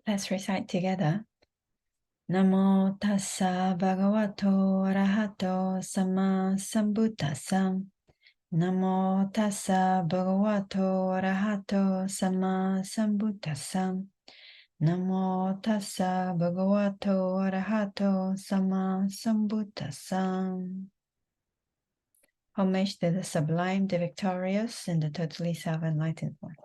Let's recite together. Namo tassa bhagavato arahato sama sambuddhassa. Namo tassa bhagavato arahato sama sambuddhassa. Namo tassa bhagavato arahato sama sambuddhassa. Homage to the sublime, the victorious, and the totally self-enlightened one.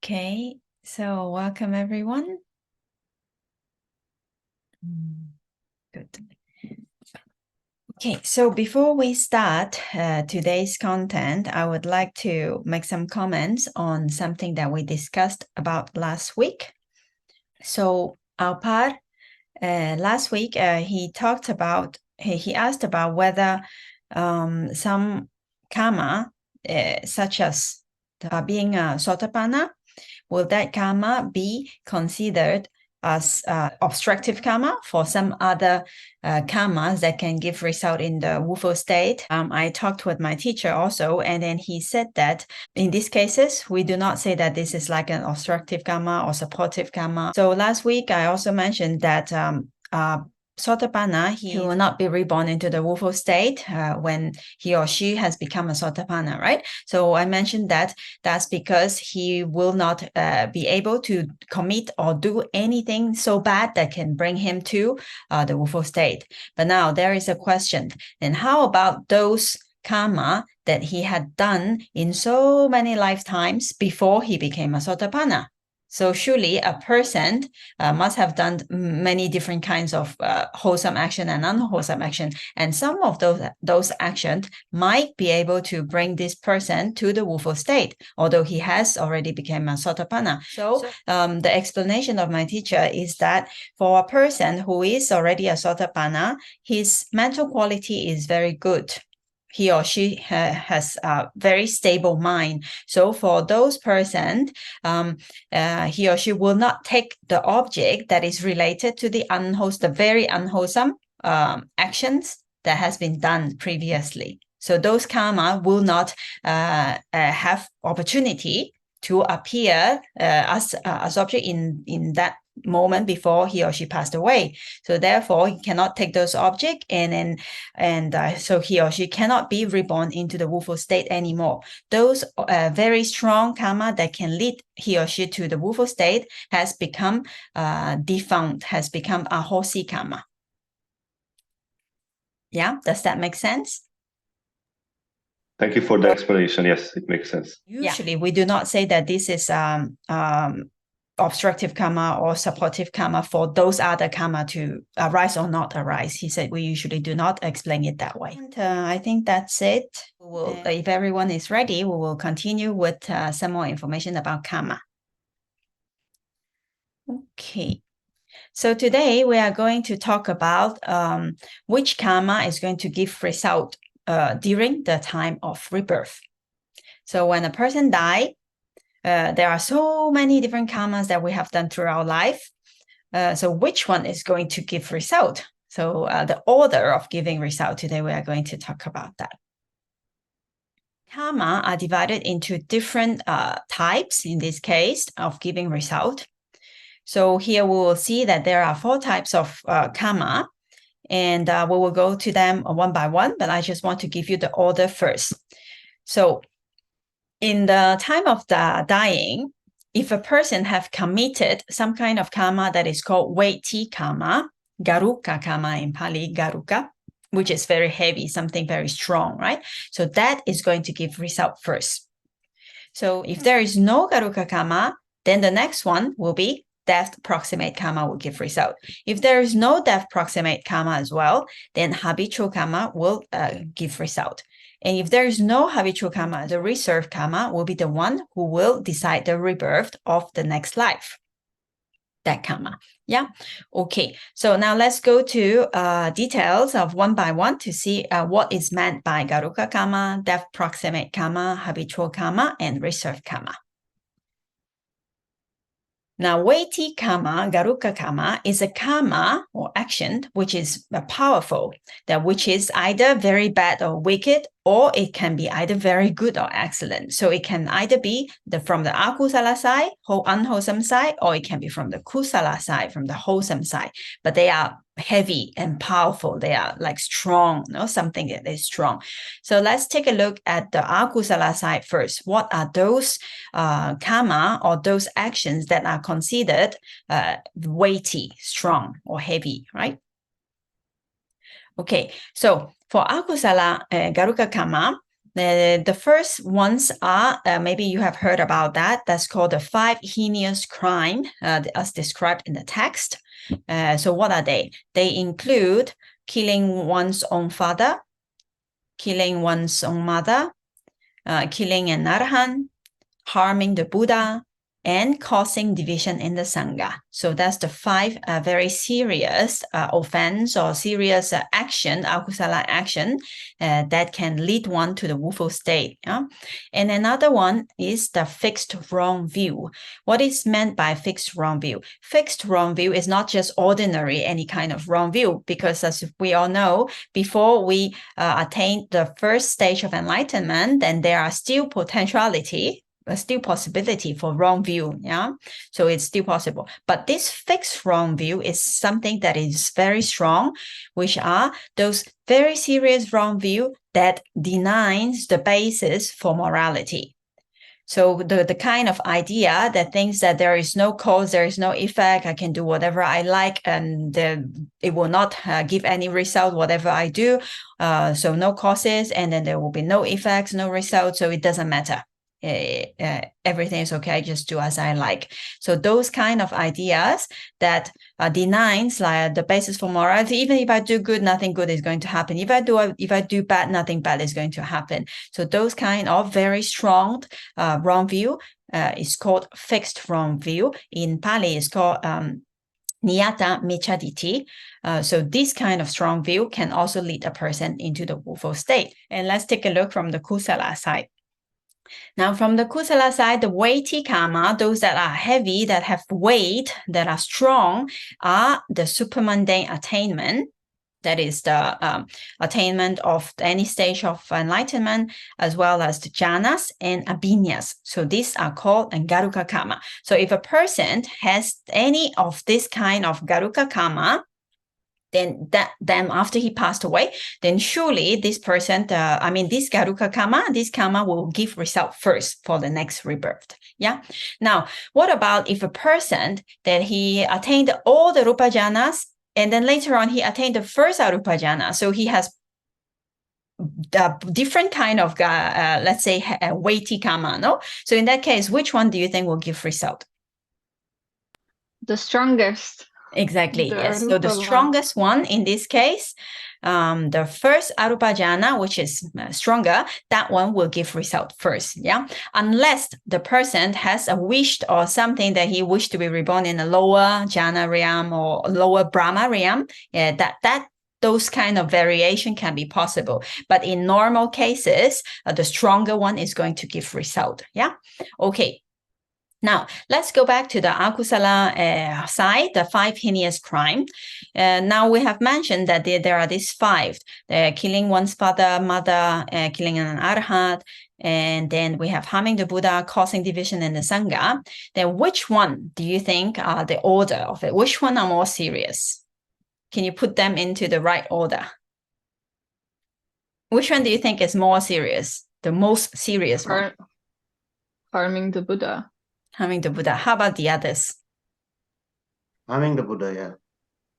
Okay, so welcome everyone. Good. Okay, so before we start today's content, I would like to make some comments on something that we discussed about last week. So Alpar, last week, he talked about, he asked about whether some karma, such as being a sotapanna, will that karma be considered as obstructive karma for some other karmas that can give result in the woeful state? I talked with my teacher also, and then he said that in these cases, we do not say that this is like an obstructive karma or supportive karma. So last week, I also mentioned that Sotapanna, he will not be reborn into the woeful state when he or she has become a Sotapanna, right? So I mentioned that that's because he will not be able to commit or do anything so bad that can bring him to the woeful state. But now there is a question. And how about those karma that he had done in so many lifetimes before he became a Sotapanna? So surely a person must have done many different kinds of wholesome action and unwholesome action. And some of those actions might be able to bring this person to the woeful state, although he has already become a Sotapanna. So the explanation of my teacher is that for a person who is already a Sotapanna, his mental quality is very good. He or she has a very stable mind. So for those persons, he or she will not take the object that is related to the very unwholesome actions that has been done previously. So those karma will not have opportunity to appear as object in that moment before he or she passed away. So therefore, he cannot take those objects, and so he or she cannot be reborn into the woeful state anymore. Those very strong karma that can lead he or she to the woeful state has become defunct, has become ahosi karma. Yeah, does that make sense? Thank you for the explanation. Yes, it makes sense. Usually, we do not say that this is obstructive karma or supportive karma for those other karma to arise or not arise. He said we usually do not explain it that way. And I think that's it. If everyone is ready, we will continue with some more information about karma. Okay. So today we are going to talk about which karma is going to give result during the time of rebirth. So when a person dies, there are so many different karmas that we have done through our life. So which one is going to give result? So the order of giving result, today we are going to talk about that. Karma are divided into different types, in this case, of giving result. So here we will see that there are 4 types of karma, and we will go to them one by one, but I just want to give you the order first. So in the time of the dying, if a person have committed some kind of karma that is called weighty karma, garuka karma in Pali, garuka, which is very heavy, something very strong, right? So that is going to give result first. So if there is no garuka karma, then the next one will be death proximate karma will give result. If there is no death proximate karma as well, then habitual karma will give result. And if there is no habitual karma, the reserved karma will be the one who will decide the rebirth of the next life. That karma. Yeah. Okay. So now let's go to details of one by one to see what is meant by garuka karma, death proximate karma, habitual karma, and reserved karma. Now, weighty karma, garuka karma, is a karma or action which is powerful, which is either very bad or wicked, or it can be either very good or excellent. So it can either be from the akusala side, unwholesome side, or it can be from the kusala side, from the wholesome side. But they are heavy and powerful. They are like strong, something that is strong. So let's take a look at the akusala side first. What are those kamma or those actions that are considered weighty, strong, or heavy, right? Okay, so for akusala garuka kamma, the first ones are, maybe you have heard about that, that's called the 5 heinous crime as described in the text. So what are they? They include killing one's own father, killing one's own mother, killing an arhat, harming the Buddha, and causing division in the Sanga. So that's the 5 very serious offense or serious action, akusala action, that can lead one to the woeful state. And another one is the fixed wrong view. What is meant by fixed wrong view? Fixed wrong view is not just ordinary, any kind of wrong view, because as we all know, before we attain the first stage of enlightenment, then there are still still possibility for wrong view, so it's still possible. But this fixed wrong view is something that is very strong, which are those very serious wrong view that denies the basis for morality. So the kind of idea that thinks that there is no cause, there is no effect, I can do whatever I like, and it will not give any result, whatever I do. So no causes, and then there will be no effects, no results, so it doesn't matter. Everything is okay, just do as I like. So those kind of ideas that denies like the basis for morality. Even if I do good, nothing good is going to happen. If I do bad, nothing bad is going to happen. So those kind of very strong wrong view is called fixed wrong view. In Pali, it's called niyata micchaditthi. So this kind of strong view can also lead a person into the woeful state. And let's take a look from the kusala side. Now, from the kusala side, the weighty kamma, those that are heavy, that have weight, that are strong, are the supermundane attainment. That is the attainment of any stage of enlightenment, as well as the jhanas and abhinyas. So these are called garuka kamma. So if a person has any of this kind of garuka kamma, then after he passed away, then surely this person, this garuka kamma, this kamma will give result first for the next rebirth. Yeah. Now, what about if a person that he attained all the rupa jhanas, and then later on he attained the first arupa jhana, so he has the different kind of, let's say, weighty kamma, no? So in that case, which one do you think will give result? The strongest. Exactly, yes. So the strongest one in this case, the first arupa jhana, which is stronger, that one will give result first, yeah? Unless the person has a wish or something that he wished to be reborn in a lower jhana realm or lower Brahma realm, those kind of variation can be possible. But in normal cases, the stronger one is going to give result, yeah? Okay. Now, let's go back to the akusala side, the 5 heinous crime. Now, we have mentioned that there are these 5, killing one's father, mother, killing an arhat, and then we have harming the Buddha, causing division in the Sangha. Then which one do you think are the order of it? Which one are more serious? Can you put them into the right order? Which one do you think is more serious, the most serious one? Harming the Buddha. Harming the Buddha. How about the others? Harming the Buddha, yeah.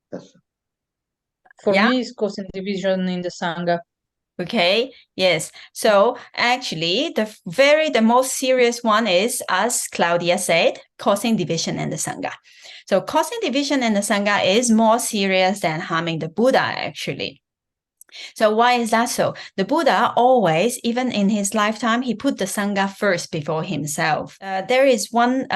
That's For me, it's causing division in the Sangha. Okay, yes. So actually, the most serious one is, as Claudia said, causing division in the Sangha. So causing division in the Sangha is more serious than harming the Buddha, actually. So why is that so? The Buddha always, even in his lifetime, he put the Sangha first before himself. There is one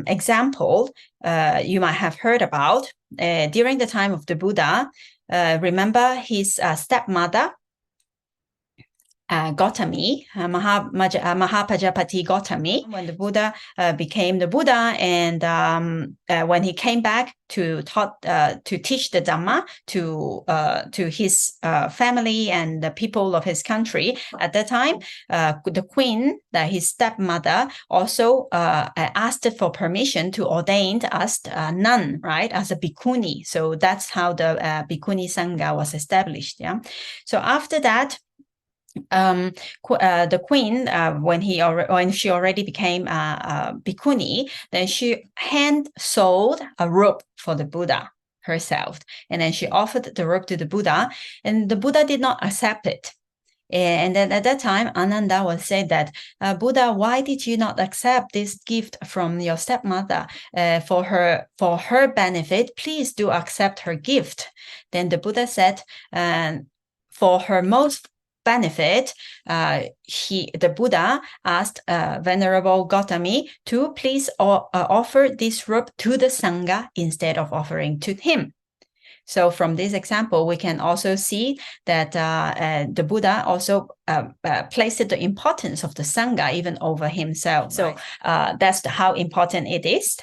example you might have heard about. During the time of the Buddha, remember his stepmother Gautami, Mahapajapati Gautami, when the Buddha became the Buddha, and when he came back to teach the Dhamma to his family and the people of his country at that time, the queen, his stepmother, also asked for permission to ordain as a nun, right, as a bhikkhuni. So that's how the bhikkhuni Sanga was established. Yeah. So after that, the queen, when she already became a bhikkhuni, then she hand sold a robe for the Buddha herself, and then she offered the robe to the Buddha, and the Buddha did not accept it. And then at that time, Ananda was said that, Buddha, why did you not accept this gift from your stepmother for her benefit? Please do accept her gift. Then the Buddha said, for her most benefit, the Buddha asked Venerable Gautami to please offer this robe to the Sangha instead of offering to him. So from this example, we can also see that the Buddha also placed the importance of the Sangha even over himself. So that's how important it is.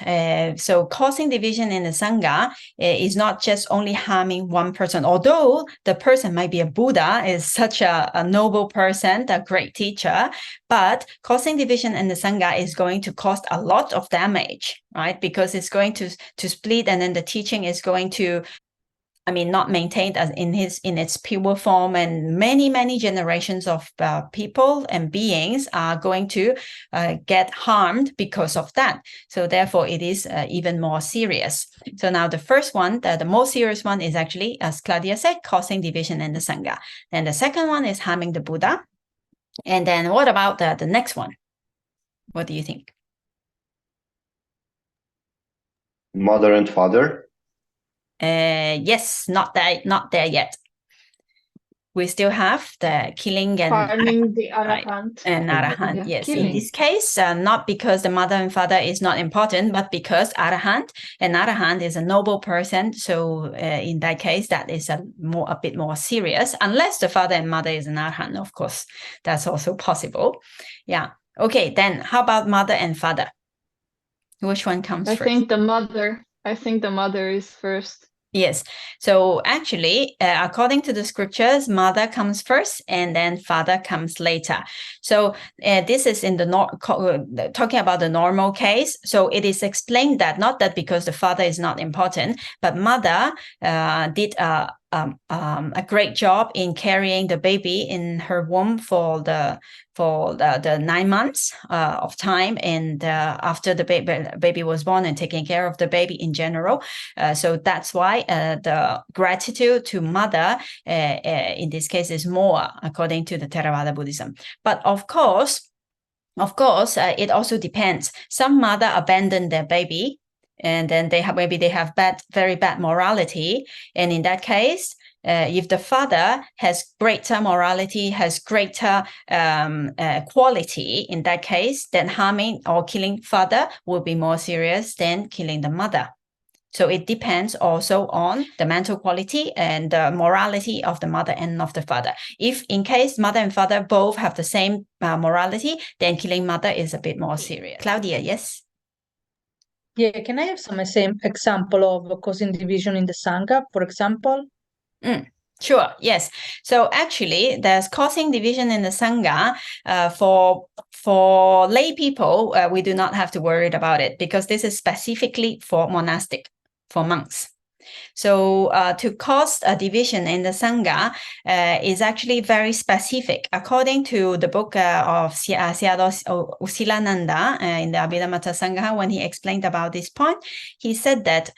So causing division in the Sangha is not just only harming one person, although the person might be a Buddha, is such a noble person, a great teacher, but causing division in the Sangha is going to cause a lot of damage, right? Because it's going to split, and then the teaching is going to, not maintained as in its pure form, and many generations of people and beings are going to get harmed because of that. So therefore, it is even more serious. So now the first one, the most serious one, is actually, as Claudia said, causing division in the Sangha. And the second one is harming the Buddha. And then what about the next one? What do you think? Mother and father. Yes, not there yet. We still have the killing and Harming the right, Arahant. and Arahant. Yeah, Yes, killing. in this case, not because the mother and father is not important, but because Arahant is a noble person. So in that case, that is a bit more serious. Unless the father and mother is an Arahant, of course, that's also possible. Yeah. Okay. Then how about mother and father? Which one comes first? I think the mother is first. Yes. So actually, according to the scriptures, mother comes first and then father comes later. So this is in the talking about the normal case. So it is explained that not that because the father is not important, but mother did a great job in carrying the baby in her womb for the 9 months of time, and after the baby was born, and taking care of the baby in general. So that's why the gratitude to mother in this case is more, according to the Theravada Buddhism. But of course, it also depends. Some mother abandon their baby, and then they have very bad morality, and in that case, if the father has greater morality, has greater quality, in that case, then harming or killing father will be more serious than killing the mother. So it depends also on the mental quality and the morality of the mother and of the father. If in case mother and father both have the same morality, then killing mother is a bit more serious. Claudia, yes? Yeah, can I have some same example of causing division in the Sangha, for example? Sure, yes. So actually, there's causing division in the Sangha for lay people. We do not have to worry about it, because this is specifically for monastic, for monks. So to cause a division in the Sangha is actually very specific. According to the book of Sayadaw Usilananda in the Abhidhamma Sangha, when he explained about this point, he said that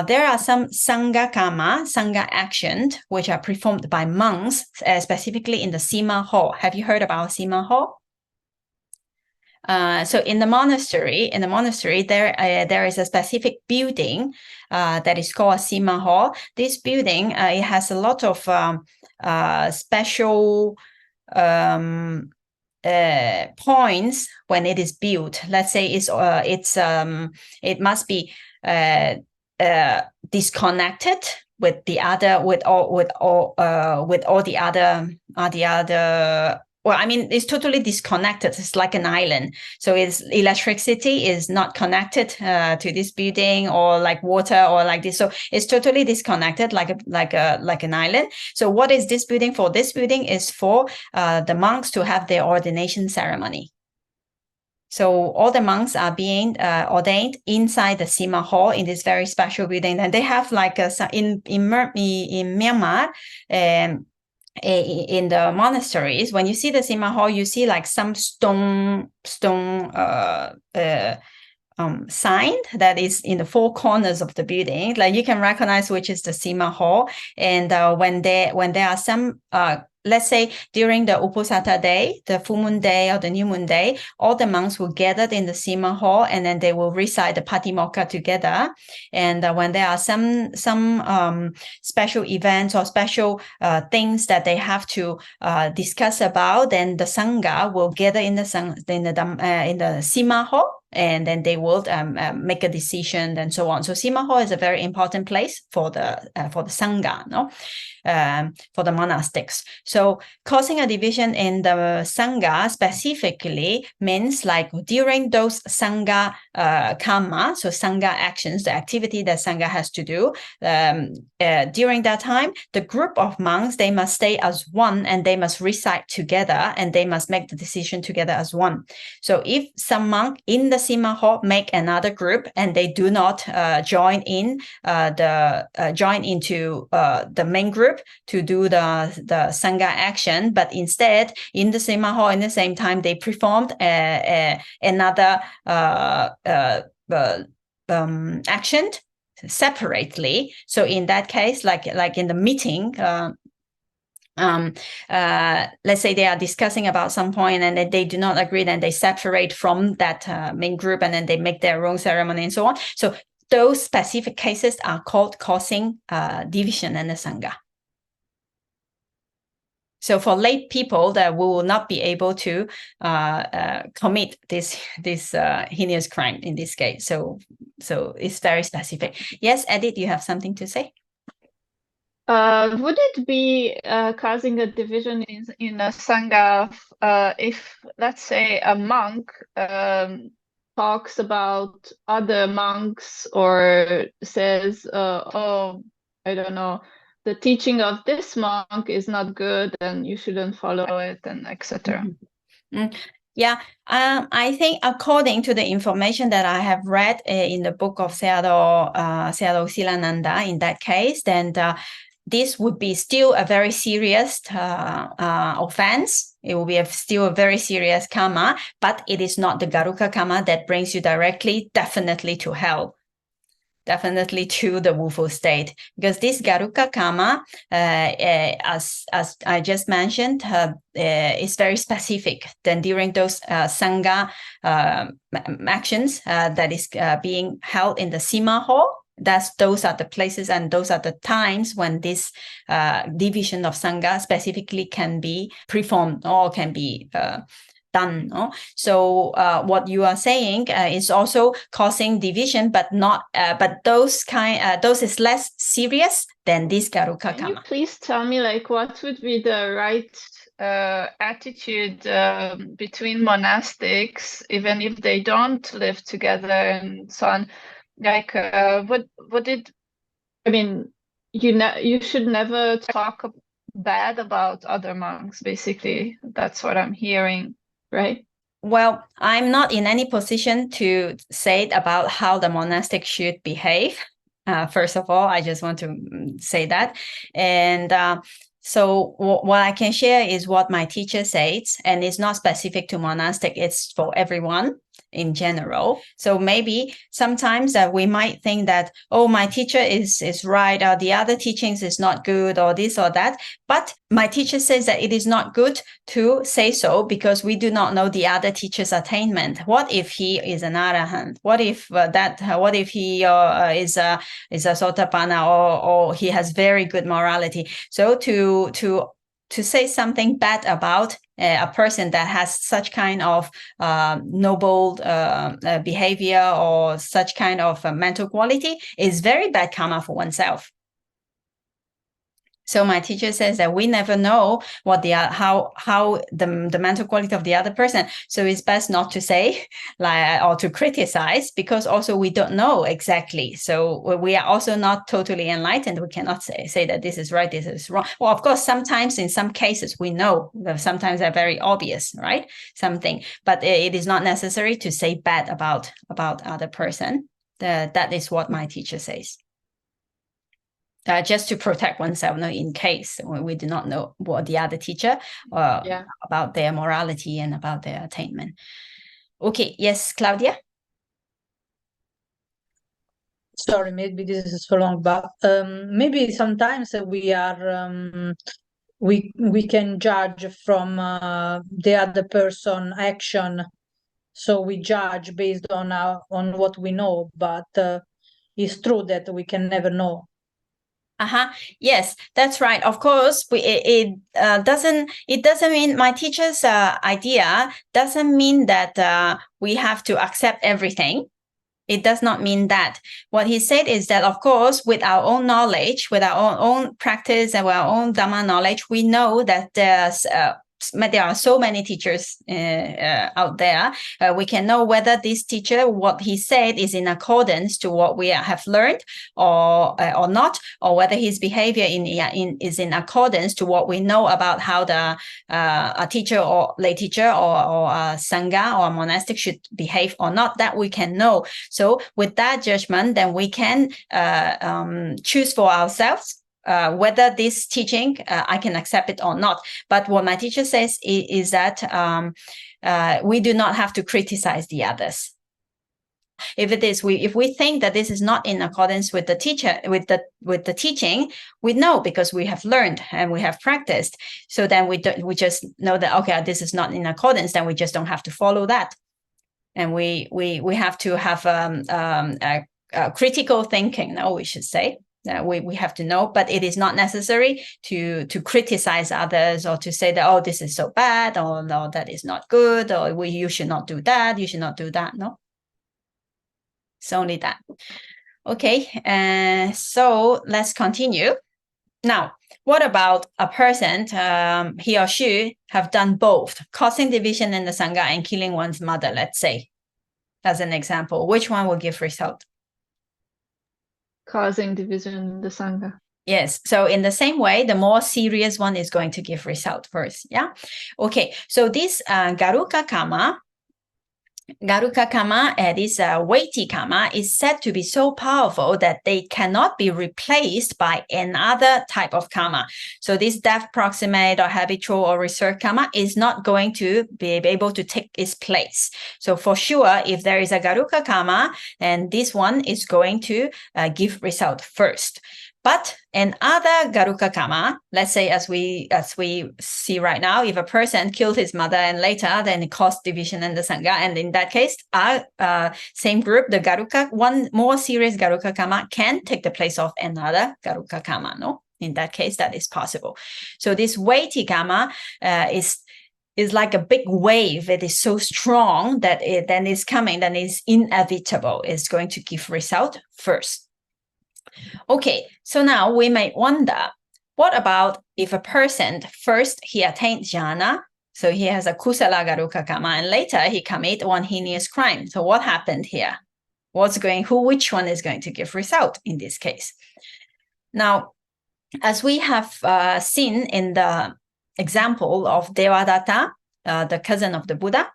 there are some Sangha Kamma, Sangha actions, which are performed by monks, specifically in the Sima Hall. Have you heard about Sima Hall? So in the monastery, there is a specific building that is called a Sima Hall. This building it has a lot of special points when it is built. Let's say it must be disconnected with all the other well, I mean, it's totally disconnected. It's like an island. So its electricity is not connected to this building, or like water, or like this. So it's totally disconnected, like an island. So what is this building for? This building is for the monks to have their ordination ceremony. So all the monks are being ordained inside the Sima Hall in this very special building, and they have like in Myanmar. In the monasteries, when you see the Sima Hall, you see like some stone sign that is in the four corners of the building. Like you can recognize which is the Sima Hall. And when there are some let's say during the Uposatha day, the full moon day or the new moon day, all the monks will gather in the Sima Hall, and then they will recite the Patimokkha together. And when there are some special events or special things that they have to discuss about, then the Sanga will gather in the Sima Hall, and then they will make a decision and so on. So Sima Hall is a very important place for the Sangha, no? For the monastics. So causing a division in the Sangha specifically means like during those Sangha Kamma, so Sangha actions, the activity that Sangha has to do, during that time, the group of monks, they must stay as one, and they must recite together, and they must make the decision together as one. So if some monk in the Sima Hall make another group, and they do not join into the main group to do the Sangha action, but instead in the Sima Hall in the same time they performed another action separately. So in that case, like in the meeting, let's say they are discussing about some point, and then they do not agree, then they separate from that main group, and then they make their own ceremony and so on. So those specific cases are called causing division in the Sangha. So for lay people, that we will not be able to commit this heinous crime in this case. So it's very specific. Yes, Edith, you have something to say? Would it be causing a division in a Sangha if, let's say, a monk talks about other monks, or says, oh, I don't know, the teaching of this monk is not good and you shouldn't follow it, and etc. Yeah, I think according to the information that I have read in the book of Sayadaw Silananda, in that case, then this would be still a very serious offense. It will be still a very serious karma, but it is not the garuka karma that brings you definitely to hell. Definitely to the woeful state, because this garuka karma, as I just mentioned, is very specific. Then during those Sangha actions that is being held in the Sima Hall, those are the places and those are the times when this division of Sangha specifically can be performed or can be done. No? So what you are saying is also causing division, but not. But those is less serious than this garuka karma. Can you please tell me, like, what would be the right attitude between monastics, even if they don't live together and so on? Like, what did? I mean, you should never talk bad about other monks. Basically, that's what I'm hearing. Right. Well, I'm not in any position to say about how the monastic should behave. First of all, I just want to say that. And so what I can share is what my teacher says, and it's not specific to monastic, it's for everyone in general. So maybe sometimes that we might think that, oh, my teacher is right, or the other teachings is not good, or this or that. But my teacher says that it is not good to say so, because we do not know the other teacher's attainment. What if he is an arahant? What if what if he is a sotapanna, or he has very good morality? So to say something bad about a person that has such kind of noble behavior or such kind of mental quality is very bad karma for oneself. So my teacher says that we never know what how the mental quality of the other person. So it's best not to say or to criticize, because also we don't know exactly. So we are also not totally enlightened. We cannot say that this is right, this is wrong. Well, of course, sometimes in some cases we know, sometimes they're very obvious, right? Something, but it is not necessary to say bad about other person. That is what my teacher says. Just to protect oneself, in case we do not know what the other teacher about their morality and about their attainment. Okay, yes, Claudia? Sorry, maybe this is so long, but maybe sometimes we are we can judge from the other person action, so we judge based on what we know, but it's true that we can never know. Yes, that's right. Of course, it doesn't mean, my teacher's idea doesn't mean that we have to accept everything. It does not mean that. What he said is that, of course, with our own knowledge, with our own practice and with our own Dhamma knowledge, we know that there are so many teachers out there. We can know whether this teacher, what he said, is in accordance to what we have learned or not, or whether his behavior is in accordance to what we know about how a teacher or lay teacher or a Sanga or a monastic should behave or not. That we can know. So with that judgment, then we can choose for ourselves whether this teaching, I can accept it or not. But what my teacher says is that we do not have to criticize the others. If it is, if we think that this is not in accordance with the teacher, with the teaching, we know, because we have learned and we have practiced. So then we just know that, okay, this is not in accordance. Then we just don't have to follow that, and we have to have a critical thinking. No, we should say. We have to know, but it is not necessary to criticize others or to say that, oh, this is so bad, or no, that is not good, or you should not do that, you should not do that. No, it's only that. Okay, so let's continue. Now, what about a person, he or she have done both, causing division in the Sangha and killing one's mother, let's say, as an example? Which one will give result? Causing division in the Sangha. Yes. So in the same way, the more serious one is going to give result first. Yeah. Okay. So this garuka Kamma, this weighty Kamma is said to be so powerful that they cannot be replaced by another type of Kamma. So this death proximate or habitual or reserved Kamma is not going to be able to take its place. So for sure, if there is a garuka Kamma, then this one is going to give result first. But another garuka Kamma, let's say as we see right now, if a person killed his mother and later then it caused division in the Sangha, and in that case, our same group, the garuka, one more serious garuka Kamma can take the place of another garuka Kamma. No, in that case, that is possible. So this weighty Kamma is like a big wave. It is so strong that it then is coming, then is inevitable. It's going to give result first. Okay, so now we may wonder, what about if a person first he attained jhana, so he has a kusala garuka Kamma, and later he commit one heinous crime? So what happened here? Which one is going to give result in this case? Now, as we have seen in the example of Devadatta, the cousin of the Buddha,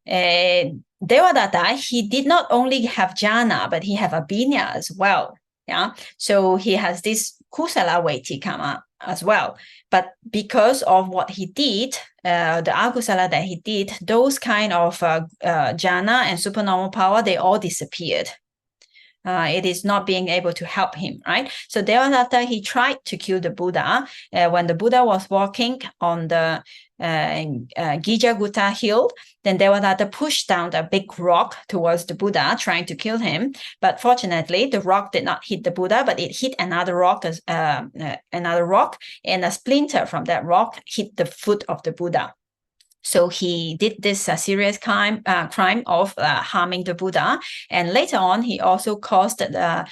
Devadatta, he did not only have jhana, but he have abhinya as well. Yeah, so he has this kusala weighty Kamma as well. But because of what he did, the akusala that he did, those kind of jhana and supernormal power, they all disappeared. It is not being able to help him, right? So Devadatta, he tried to kill the Buddha. When the Buddha was walking on the Gijagutta hill, then Devadatta pushed down a big rock towards the Buddha, trying to kill him. But fortunately, the rock did not hit the Buddha, but it hit another rock, and a splinter from that rock hit the foot of the Buddha. So he did this serious crime of harming the Buddha. And later on, he also caused the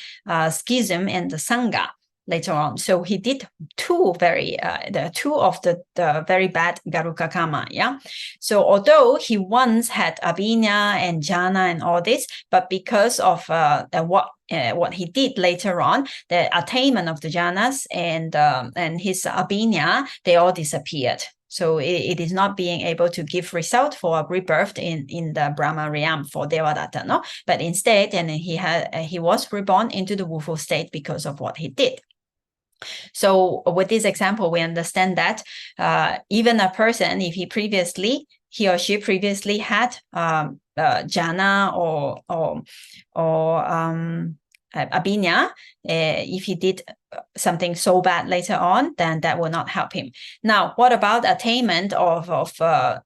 schism in the Sangha. later on. So he did two of the very bad garuka karma. Yeah. So although he once had abhinya and jhana and all this, but because of what he did later on, the attainment of the jhanas and his abhinya, they all disappeared. So it is not being able to give result for a rebirth in the Brahma realm for Devadatta, no? But instead, and he was reborn into the woeful state because of what he did. So with this example, we understand that even a person, if he or she previously had jhana or abhinya, if he did something so bad later on, then that will not help him. Now, what about attainment of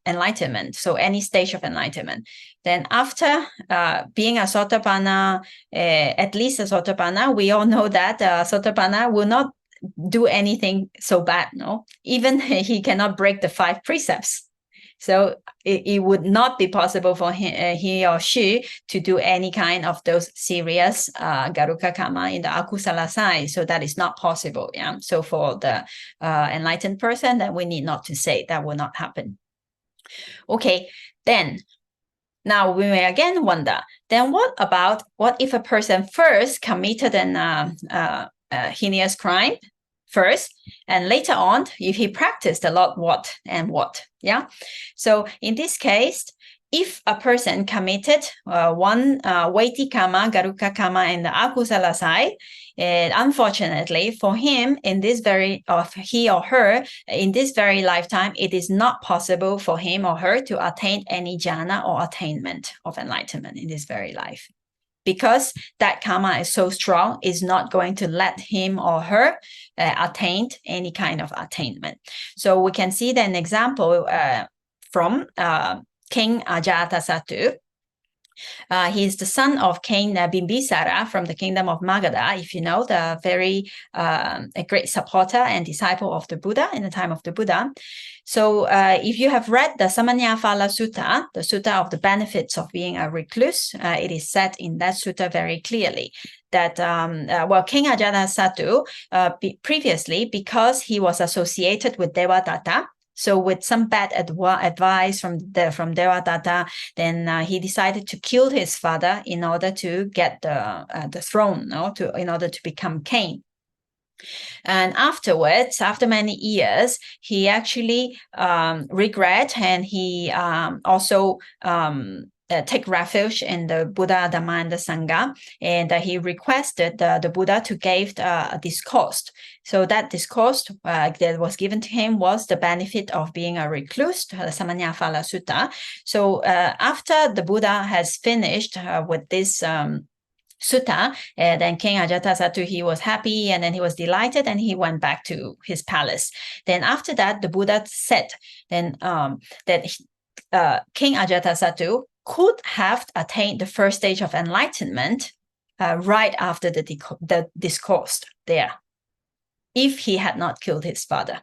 enlightenment? So any stage of enlightenment. Then after being a Sotapanna, at least a Sotapanna, we all know that Sotapanna will not do anything so bad, no? Even he cannot break the 5 precepts. So it would not be possible for he or she to do any kind of those serious garuka karma in the akusala side. So that is not possible. Yeah. So for the enlightened person, then we need not to say that will not happen. Okay. Then now we may again wonder, then what if a person first committed an heinous crime first, and later on, if he practiced a lot, what? Yeah. So in this case, if a person committed one weighty karma, garuka karma, in the akusala side, unfortunately for him, he or her, in this very lifetime, it is not possible for him or her to attain any jhana or attainment of enlightenment in this very life. Because that karma is so strong, is not going to let him or her attain any kind of attainment. So we can see an example from King Ajatasattu. He is the son of King Bimbisara from the kingdom of Magadha, if you know, the very a great supporter and disciple of the Buddha in the time of the Buddha. So if you have read the Samanyaphala Sutta, the Sutta of the benefits of being a recluse, it is said in that Sutta very clearly that, King Ajatasattu, previously, because he was associated with Devadatta, so with some bad advice from Devadatta, then he decided to kill his father in order to get the throne, in order to become king. And afterwards, after many years, he actually regret, and he also take refuge in the Buddha, Dhamma, and the Sanga, and he requested the Buddha to give a discourse. So that discourse that was given to him was the benefit of being a recluse, the Samanyaphala Sutta. So after the Buddha has finished with this sutta, then King Ajatasattu, he was happy, and then he was delighted, and he went back to his palace. Then after that, the Buddha said then that King Ajatasattu could have attained the first stage of enlightenment right after the discourse there, if he had not killed his father.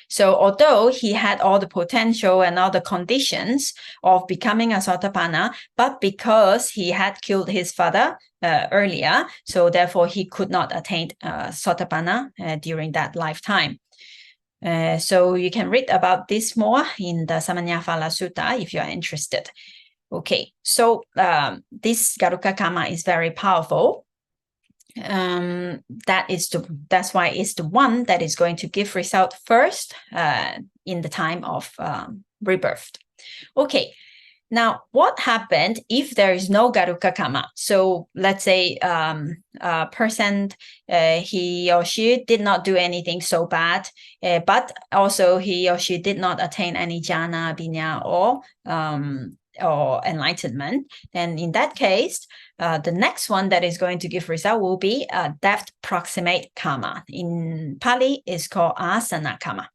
So although he had all the potential and all the conditions of becoming a Sotapanna, but because he had killed his father earlier, so therefore he could not attain Sotapanna during that lifetime. So you can read about this more in the Samanyaphala Sutta if you are interested. Okay, so this garuka karma is very powerful. That's why it's the one that is going to give result first in the time of rebirth. Okay, now what happened if there is no garuka karma? So let's say a person, he or she did not do anything so bad, but also he or she did not attain any jhana, abhinya, or enlightenment. Then in that case, the next one that is going to give result will be a depth proximate karma. In Pali, it's called asana karma.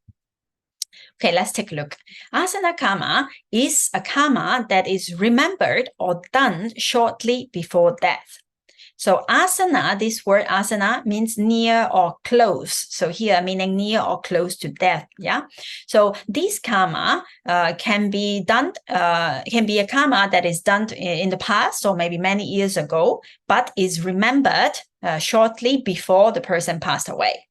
Okay, let's take a look. Asana karma is a karma that is remembered or done shortly before death. So asana, this word asana means near or close. So here meaning near or close to death. Yeah. So this karma can be done, can be a karma that is done in the past or maybe many years ago, but is remembered shortly before the person passed away.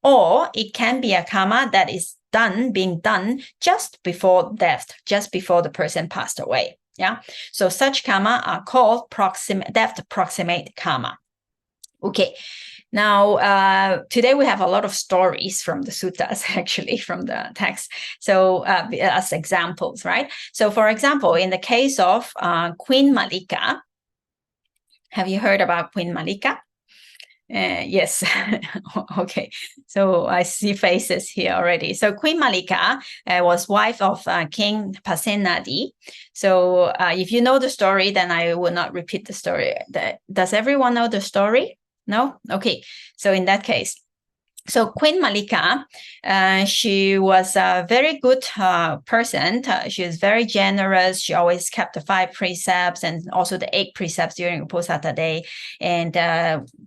Or it can be a karma that is being done just before death, just before the person passed away. Yeah. So such karma are called death proximate karma. Okay. Now, today we have a lot of stories from the suttas, actually, from the text. So as examples, right? So for example, in the case of Queen Malika, have you heard about Queen Malika? Yes. Okay. So I see faces here already. So Queen Malika was wife of King Pasenadi. So if you know the story, then I will not repeat the story. Does everyone know the story? No? Okay. So in that case, so Queen Malika, she was a very good person. She was very generous. She always kept the 5 precepts and also the 8 precepts during Uposatha day. And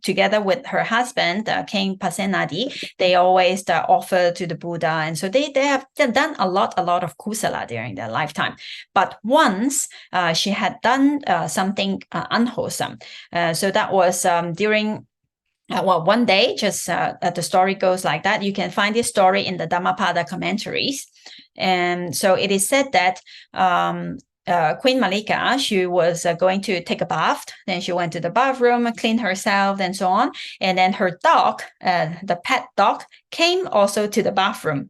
together with her husband, King Pasenadi, they always offer to the Buddha. And so they've done a lot of kusala during their lifetime. But once she had done something unwholesome. So that was during one day, just the story goes like that. You can find this story in the Dhammapada commentaries. And so it is said that Queen Malika, she was going to take a bath. Then she went to the bathroom, cleaned herself, and so on. And then her dog, the pet dog, came also to the bathroom.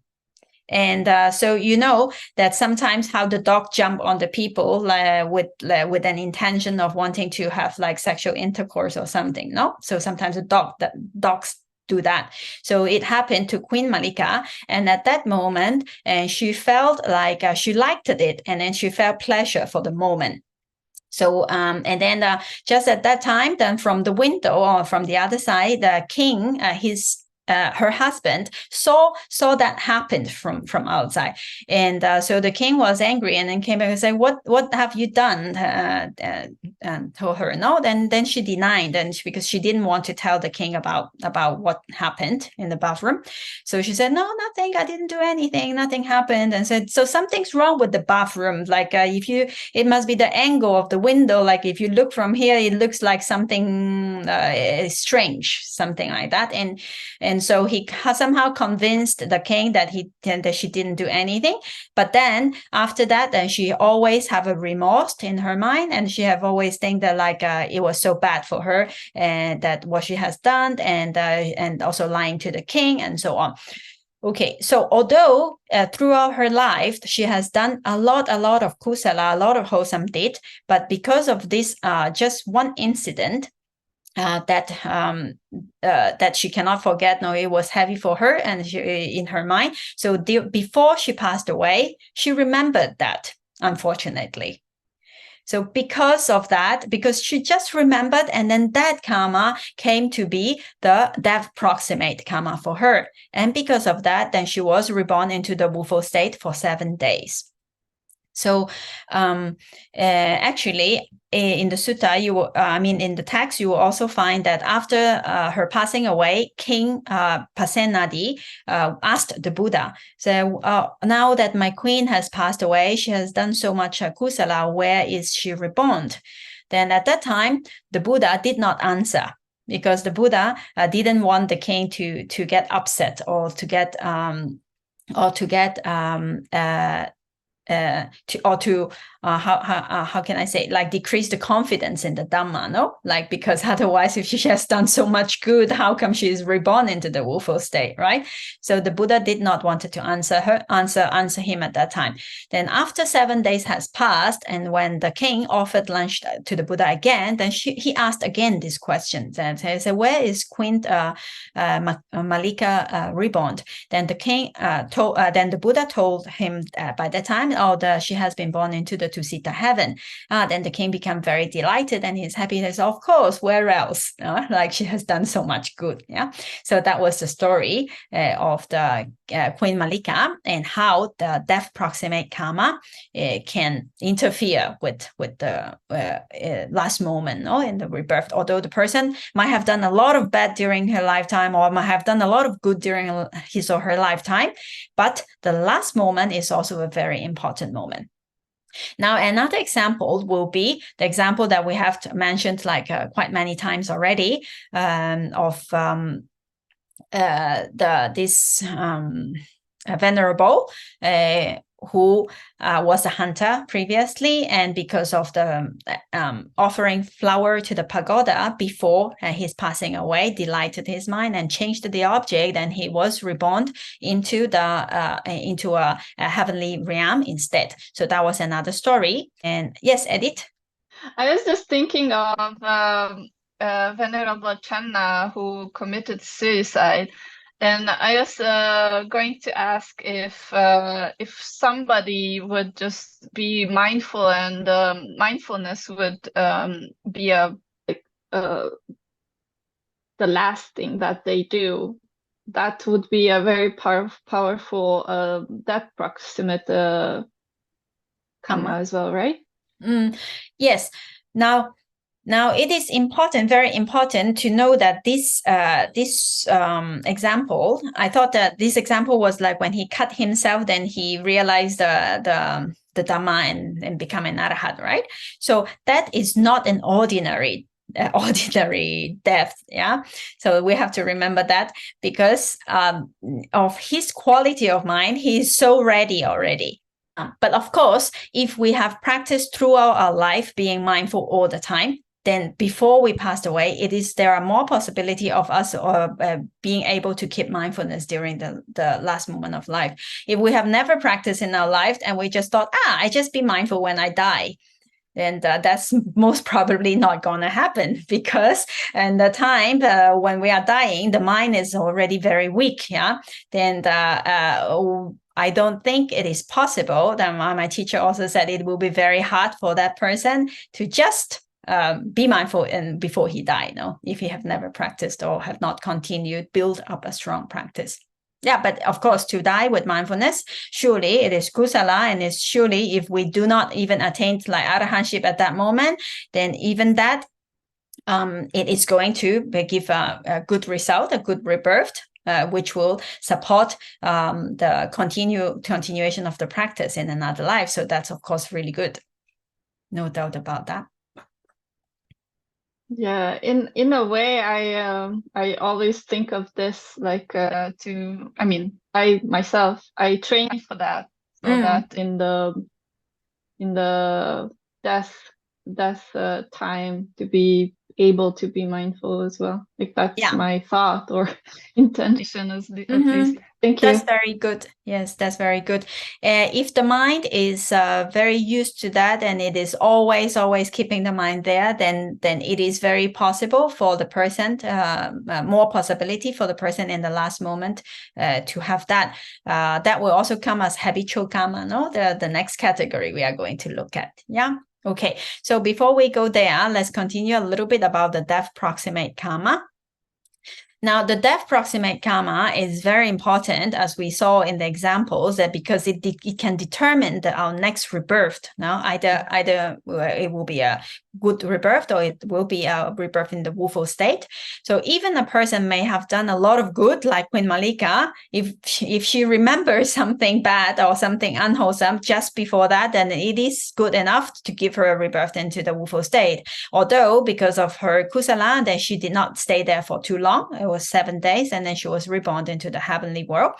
And so you know that sometimes how the dog jump on the people with an intention of wanting to have like sexual intercourse or something, no? So sometimes dogs do that. So it happened to Queen Malika, and at that moment, and she felt like she liked it, and then she felt pleasure for the moment. So, and then just at that time, then from the window or from the other side, the king, her husband saw that happened from outside, and so the king was angry and then came back and said, "What have you done?" And told her no. Then she denied, and because she didn't want to tell the king about what happened in the bathroom. So she said, "No, nothing. I didn't do anything. Nothing happened." And said, "So something's wrong with the bathroom. Like it must be the angle of the window. Like if you look from here, it looks like something strange, something like that." And so he somehow convinced the king that she didn't do anything. But then after that, then she always have a remorse in her mind, and she have always think that like it was so bad for her and that what she has done, and also lying to the king and so on. Okay, so although throughout her life she has done a lot of kusala, a lot of wholesome deed, but because of this just one incident, that she cannot forget. No, it was heavy for her and in her mind. So before she passed away, she remembered that, unfortunately. So because of that, because she just remembered, and then that karma came to be the death proximate karma for her. And because of that, then she was reborn into the woeful state for 7 days. So actually, in the sutta, in the text, you will also find that after her passing away, King Pasenadi asked the Buddha, so now that my queen has passed away, she has done so much kusala, where is she reborn? Then at that time, the Buddha did not answer, because the Buddha didn't want the king to get upset or to get how can I say, like decrease the confidence in the Dhamma, no? Like, because otherwise if she has done so much good, how come she is reborn into the woeful state, right? So the Buddha did not want to answer him at that time. Then after 7 days has passed, and when the king offered lunch to the Buddha again, then he asked again this question. Then he said, where is Queen Malika reborn? Then the king then the Buddha told him by that time, she has been born into the Tusita heaven. Then the king became very delighted, and he's happy. He says, of course, where else? Like she has done so much good. Yeah. So that was the story of the Queen Malika, and how the death proximate karma can interfere with the last moment, in the rebirth. Although the person might have done a lot of bad during her lifetime, or might have done a lot of good during his or her lifetime, but the last moment is also a very important moment. Now, another example will be the example that we have mentioned like quite many times already of this venerable who was a hunter previously, and because of the offering flower to the pagoda before his passing away delighted his mind and changed the object, and he was reborn into a heavenly realm instead. So that was another story. And yes, Edith? I was just thinking of Venerable Channa who committed suicide. And I was going to ask if somebody would just be mindful, and mindfulness would be the last thing that they do. That would be a very powerful death proximate Kamma as well, right? Yes. Now it is important, very important, to know that this example, I thought that this example was like when he cut himself, then he realized the Dhamma and become an Arhat, right? So that is not an ordinary death. Yeah, so we have to remember that, because of his quality of mind, he is so ready already. But of course, if we have practiced throughout our life being mindful all the time, then before we passed away, there are more possibility of us being able to keep mindfulness during the last moment of life. If we have never practiced in our life and we just thought, I just be mindful when I die, then that's most probably not going to happen, because in the time when we are dying, the mind is already very weak. Yeah, then I don't think it is possible. Then my teacher also said it will be very hard for that person to just be mindful before he died, if he have never practiced or have not continued, build up a strong practice. Yeah, but of course, to die with mindfulness, surely it is kusala, and it's surely if we do not even attain like arahantship at that moment, then even that it is going to give a good result, a good rebirth, which will support the continuation of the practice in another life. So that's of course really good, no doubt about that. Yeah, in a way, I always think of this like I myself, I train for that, so that in the death time to be able to be mindful as well. Like that's my thought or intention at least. Thank you. That's very good. Yes, that's very good. If the mind is very used to that, and it is always keeping the mind there, then it is very possible for the person, more possibility for the person in the last moment to have that. That will also come as habitual karma, the next category we are going to look at. Yeah. Okay. So before we go there, let's continue a little bit about the death proximate karma. Now, the death proximate karma is very important, as we saw in the examples, that because it can determine our next rebirth. Now, either it will be a good rebirth, or it will be a rebirth in the woeful state. So even a person may have done a lot of good, like Queen Malika, if she remembers something bad or something unwholesome just before that, then it is good enough to give her a rebirth into the woeful state. Although because of her kusala, then she did not stay there for too long. It was 7 days, and then she was reborn into the heavenly world.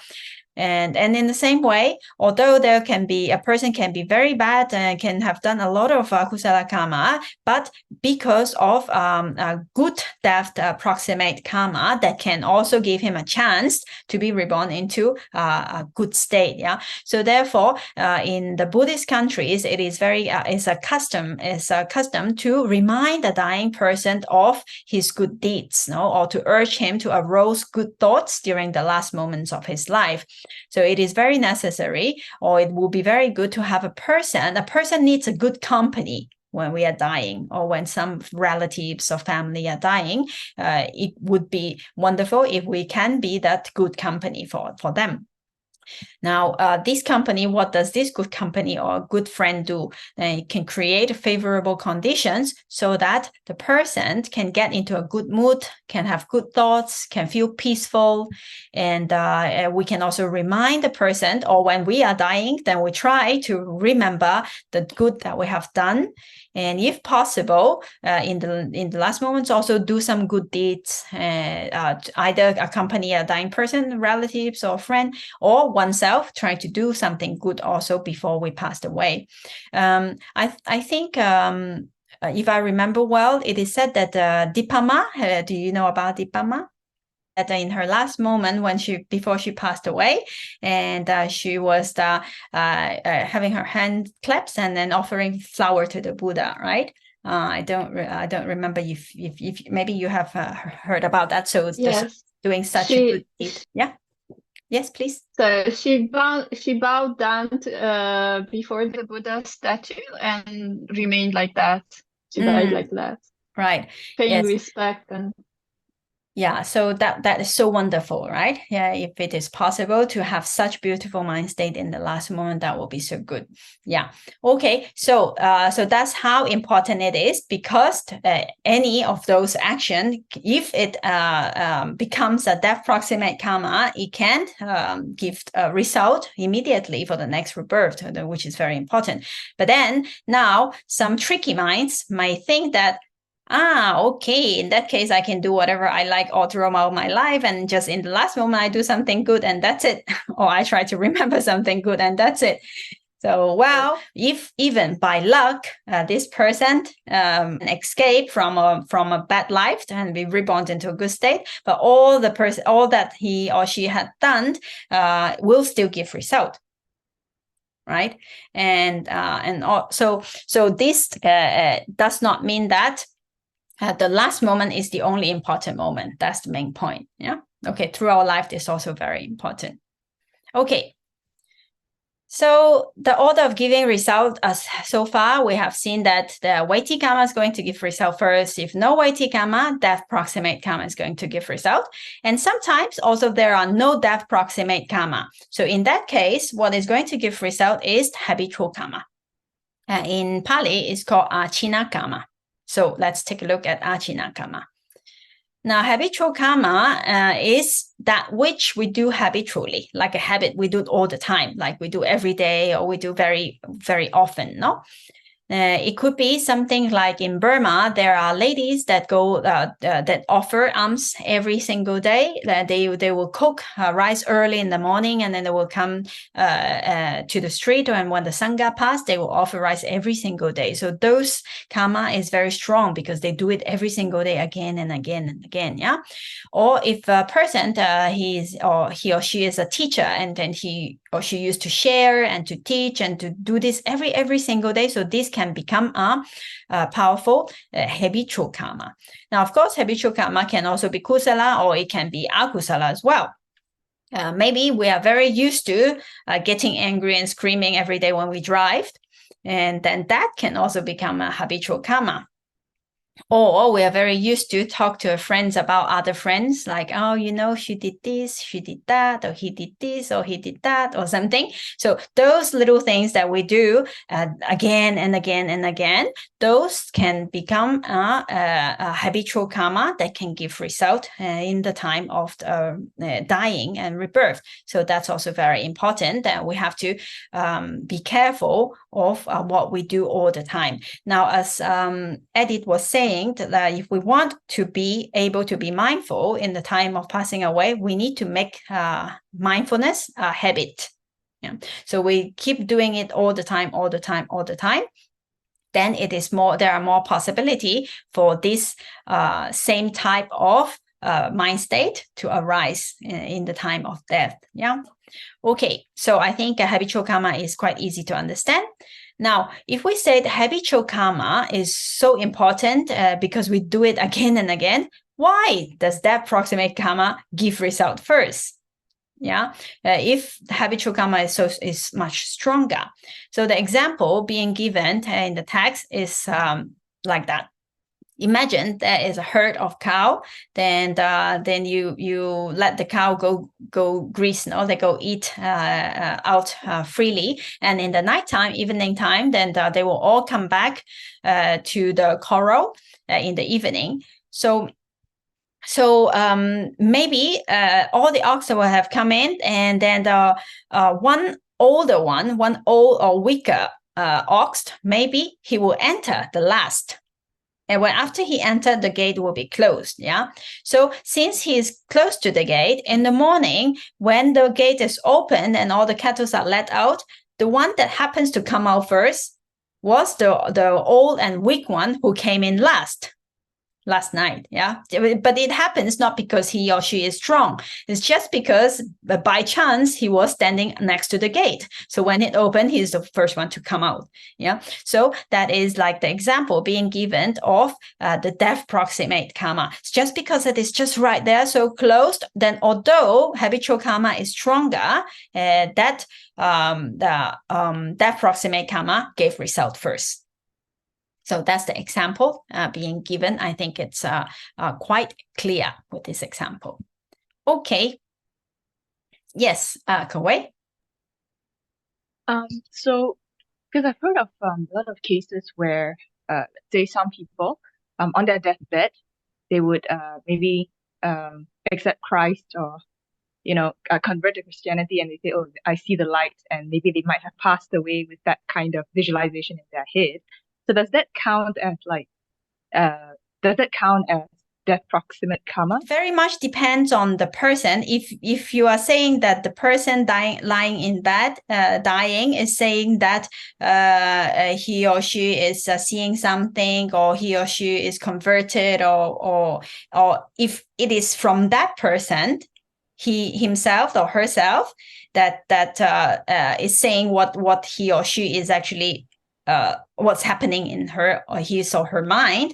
And in the same way, although there can be, a person can be very bad and can have done a lot of kusala karma, but because of a good death proximate karma, that can also give him a chance to be reborn into a good state. Yeah. So therefore, in the Buddhist countries, it is very it's a custom to remind the dying person of his good deeds, or to urge him to arouse good thoughts during the last moments of his life. So it is very necessary, or it will be very good to have a person needs a good company when we are dying, or when some relatives or family are dying. It would be wonderful if we can be that good company for them. Now, this company, what does this good company or good friend do? It can create favorable conditions so that the person can get into a good mood, can have good thoughts, can feel peaceful. And we can also remind the person, or when we are dying, then we try to remember the good that we have done. And if possible, in the last moments, also do some good deeds, either accompany a dying person, relatives or friend, or oneself, try to do something good also before we passed away. I think, if I remember well, it is said that Dipama, do you know about Dipama? That in her last moment, before she passed away, and she was having her hand claps and then offering flower to the Buddha, right? I don't remember if maybe you have heard about that. So it's just doing such a good deed. Yeah. Yes, please. So she bowed down before the Buddha statue and remained like that. She died like that. Right. Paying respect and. Yeah, so that is so wonderful, right? Yeah, if it is possible to have such beautiful mind state in the last moment, that will be so good. Yeah. Okay. So that's how important it is, because any of those actions, if it becomes a death proximate karma, it can give a result immediately for the next rebirth, which is very important. But then now some tricky minds might think that, okay, in that case, I can do whatever I like all throughout my life, and just in the last moment, I do something good and that's it. Or I try to remember something good and that's it. So, well, if even by luck, this person escape from a bad life and be reborn into a good state, but all that he or she had done will still give result. Right. And so this does not mean that the last moment is the only important moment. That's the main point. Yeah. Okay. Through our life, this is also very important. Okay. So the order of giving result, so far, we have seen that the weighty karma is going to give result first. If no weighty karma, death proximate karma is going to give result. And sometimes also there are no death proximate karma. So in that case, what is going to give result is habitual karma. In Pali, it's called achina karma. So let's take a look at achina karma. Now, habitual karma is that which we do habitually, like a habit. We do it all the time, like we do every day, or we do very, very often, no? It could be something like in Burma, there are ladies that go that offer alms every single day. They will cook rice early in the morning, and then they will come to the street, and when the Sanga pass, they will offer rice every single day. So those karma is very strong because they do it every single day again and again and again. Yeah. Or if a person he or she is a teacher, and then he or she used to share and to teach and to do this every single day. So this can become a powerful habitual karma. Now, of course, habitual karma can also be kusala, or it can be akusala as well. Maybe we are very used to getting angry and screaming every day when we drive, and then that can also become a habitual karma. Or we are very used to talk to our friends about other friends, like, oh, you know, she did this, she did that, or he did this, or he did that, or something. So those little things that we do again and again and again, those can become a habitual karma that can give result in the time of dying and rebirth. So that's also very important, that we have to be careful of what we do all the time. Now, as Edith was saying, that if we want to be able to be mindful in the time of passing away, we need to make mindfulness a habit. Yeah. So we keep doing it all the time. Then it is more. There are more possibility for this same type of mind state to arise in the time of death. Yeah. Okay. So I think habitual karma is quite easy to understand. Now, if we say habitual karma is so important because we do it again and again, why does that proximate karma give result first? Yeah, if habitual karma is much stronger. So the example being given in the text is like that. imagine there is a herd of cow, then you let the cow go graze, they go eat out freely, and in the nighttime, evening time, then they will all come back to the corral in the evening. So maybe all the oxen will have come in, and then one old or weaker ox, maybe he will enter the last. And when after he entered, the gate will be closed. Yeah. So since he is close to the gate, in the morning, when the gate is open and all the cattle are let out, the one that happens to come out first was the old and weak one who came in last night. Yeah. But it happens not because he or she is strong. It's just because by chance he was standing next to the gate. So when it opened, he's the first one to come out. Yeah. So that is like the example being given of the death proximate karma. It's just because it is just right there, so closed, then although habitual karma is stronger, that the death proximate karma gave result first. So that's the example being given. I think it's quite clear with this example. Okay. Yes, Kawai? So, because I've heard of a lot of cases where, say, some people on their deathbed, they would maybe accept Christ or, convert to Christianity, and they say, oh, I see the light, and maybe they might have passed away with that kind of visualization in their head. So does that count as death proximate karma? Very much depends on the person. If you are saying that the person lying in bed, dying, is saying that he or she is seeing something, or he or she is converted, or if it is from that person, he himself or herself, that is saying what he or she is actually what's happening in her or his or her mind.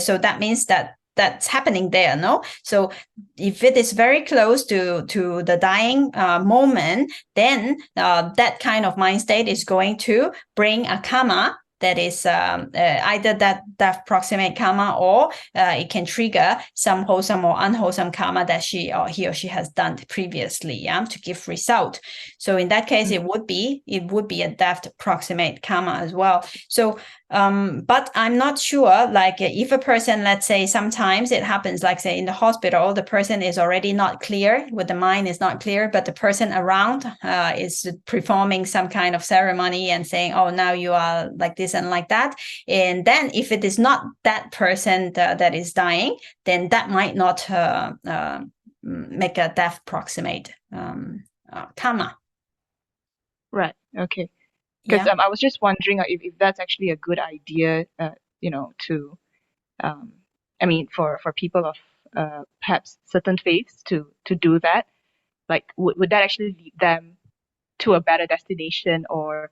So that means that's happening there, no? So if it is very close to the dying moment, then that kind of mind state is going to bring a karma that is either that proximate karma, or it can trigger some wholesome or unwholesome karma that he or she has done previously, to give result. So in that case, it would be a death proximate karma as well. So but I'm not sure, like if a person, let's say sometimes it happens, like say in the hospital, the person is already not clear, with the mind is not clear, but the person around is performing some kind of ceremony and saying, oh, now you are like this and like that. And then if it is not that person that is dying, then that might not make a death proximate karma. Right. Okay. Because I was just wondering if that's actually a good idea, to, for people of perhaps certain faiths to do that. Like, would that actually lead them to a better destination, or,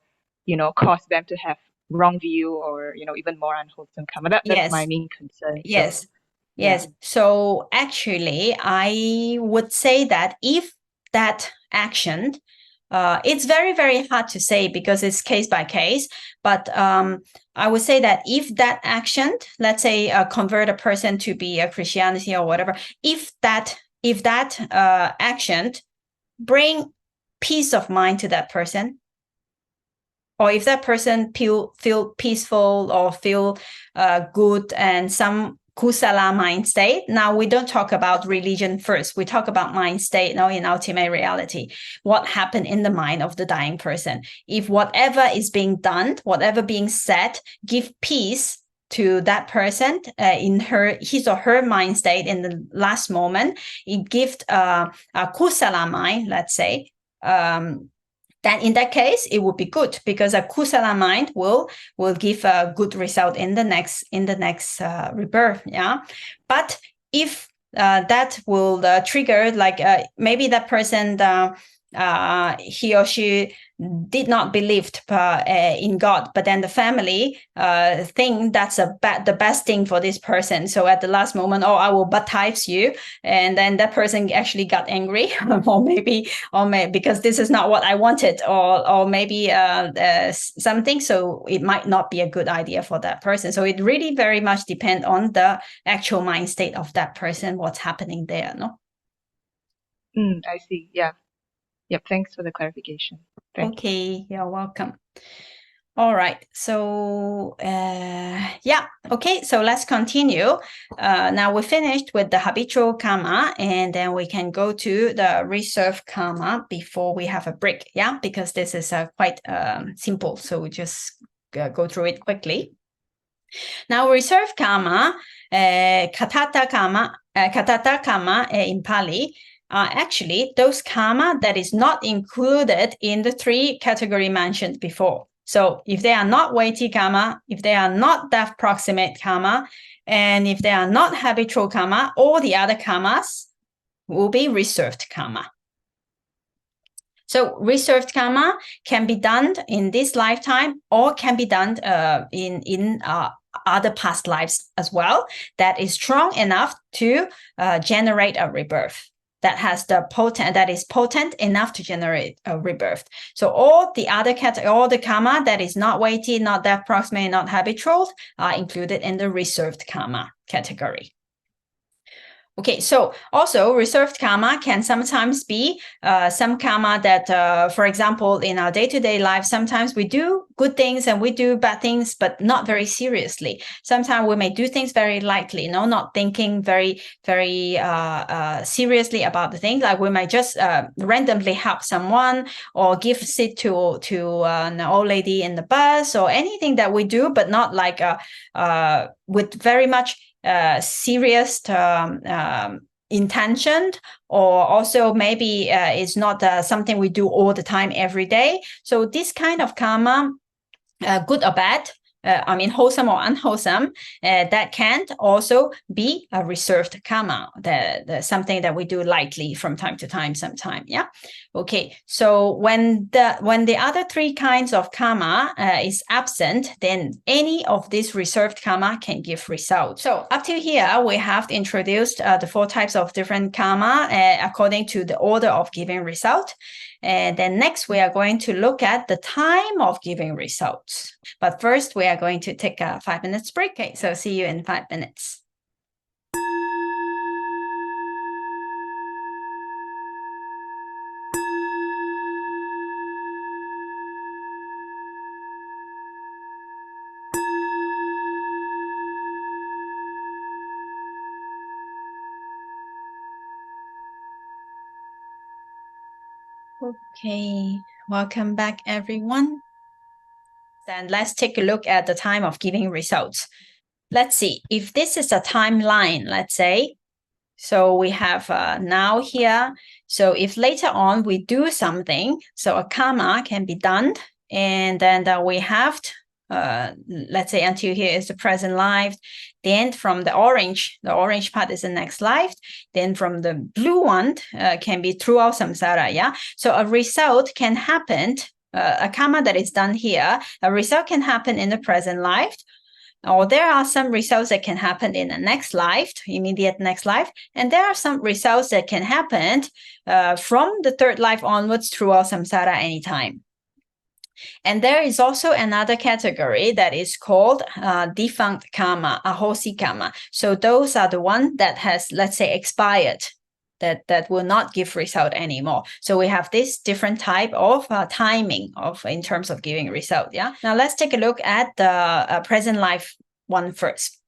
cause them to have wrong view, or, even more unwholesome karma? That's my main concern. Yes. So, Yes. So actually, I would say that if that action, it's very, very hard to say because it's case by case. But I would say that if that action, let's say convert a person to be a Christianity or whatever, if that action bring peace of mind to that person, or if that person feel peaceful or feel good and some kusala mind state. Now we don't talk about religion first. We talk about mind state now in ultimate reality. What happened in the mind of the dying person? If whatever is being done, whatever being said, give peace to that person in his or her mind state in the last moment, it gives a kusala mind, let's say, then in that case, it would be good, because a kusala mind will give a good result in the next rebirth. Yeah, but if that will trigger, like maybe that person he or she did not believe in God, but then the family think that's the best thing for this person. So at the last moment, I will baptize you, and then that person actually got angry, or maybe because this is not what I wanted, or maybe something. So it might not be a good idea for that person. So it really very much depends on the actual mind state of that person, what's happening there, no? I see. Yeah. Yep. Thanks for the clarification. Thank you. You're welcome. All right. So okay. So let's continue. Now we're finished with the habitual karma, and then we can go to the reserved karma before we have a break. Yeah, because this is quite simple. So we just go through it quickly. Now, reserved karma, katata karma in Pali, are actually those karma that is not included in the 3 categories mentioned before. So if they are not weighty karma, if they are not death proximate karma, and if they are not habitual karma, all the other karmas will be reserved karma. So reserved karma can be done in this lifetime, or can be done in other past lives as well, that is strong enough to generate a rebirth. That is potent enough to generate a rebirth. So all the other all the karma that is not weighty, not death proximate, not habitual are included in the reserved karma category. Okay, so also reserved karma can sometimes be some karma that, for example, in our day-to-day life, sometimes we do good things and we do bad things, but not very seriously. Sometimes we may do things very lightly, not thinking very, very seriously about the things. Like we might just randomly help someone, or give seat to an old lady in the bus, or anything that we do, but not like with very much serious intention, or also maybe it's not something we do all the time every day. So this kind of karma, good or bad, wholesome or unwholesome, that can also be a reserved karma, something that we do lightly from time to time, sometime. Yeah. Okay. So when the other 3 kinds of karma is absent, then any of these reserved karma can give result. So up to here, we have introduced the 4 types of different karma according to the order of giving result. And then next, we are going to look at the time of giving results. But first, we are going to take a 5 minutes break. Okay, so see you in 5 minutes. Okay, welcome back, everyone. Then let's take a look at the time of giving results. Let's see, if this is a timeline, let's say, so we have now here. So if later on we do something, so a karma can be done, and then we have let's say until here is the present life. Then from the orange part is the next life. Then from the blue one can be throughout samsara. Yeah. So a result can happen, a karma that is done here, a result can happen in the present life, or there are some results that can happen in the next life, immediate next life, and there are some results that can happen from the 3rd life onwards throughout samsara anytime. And there is also another category that is called defunct karma, ahosi karma. So those are the ones that has, let's say, expired, that will not give result anymore. So we have this different type of timing in terms of giving result. Yeah. Now let's take a look at the present life one first.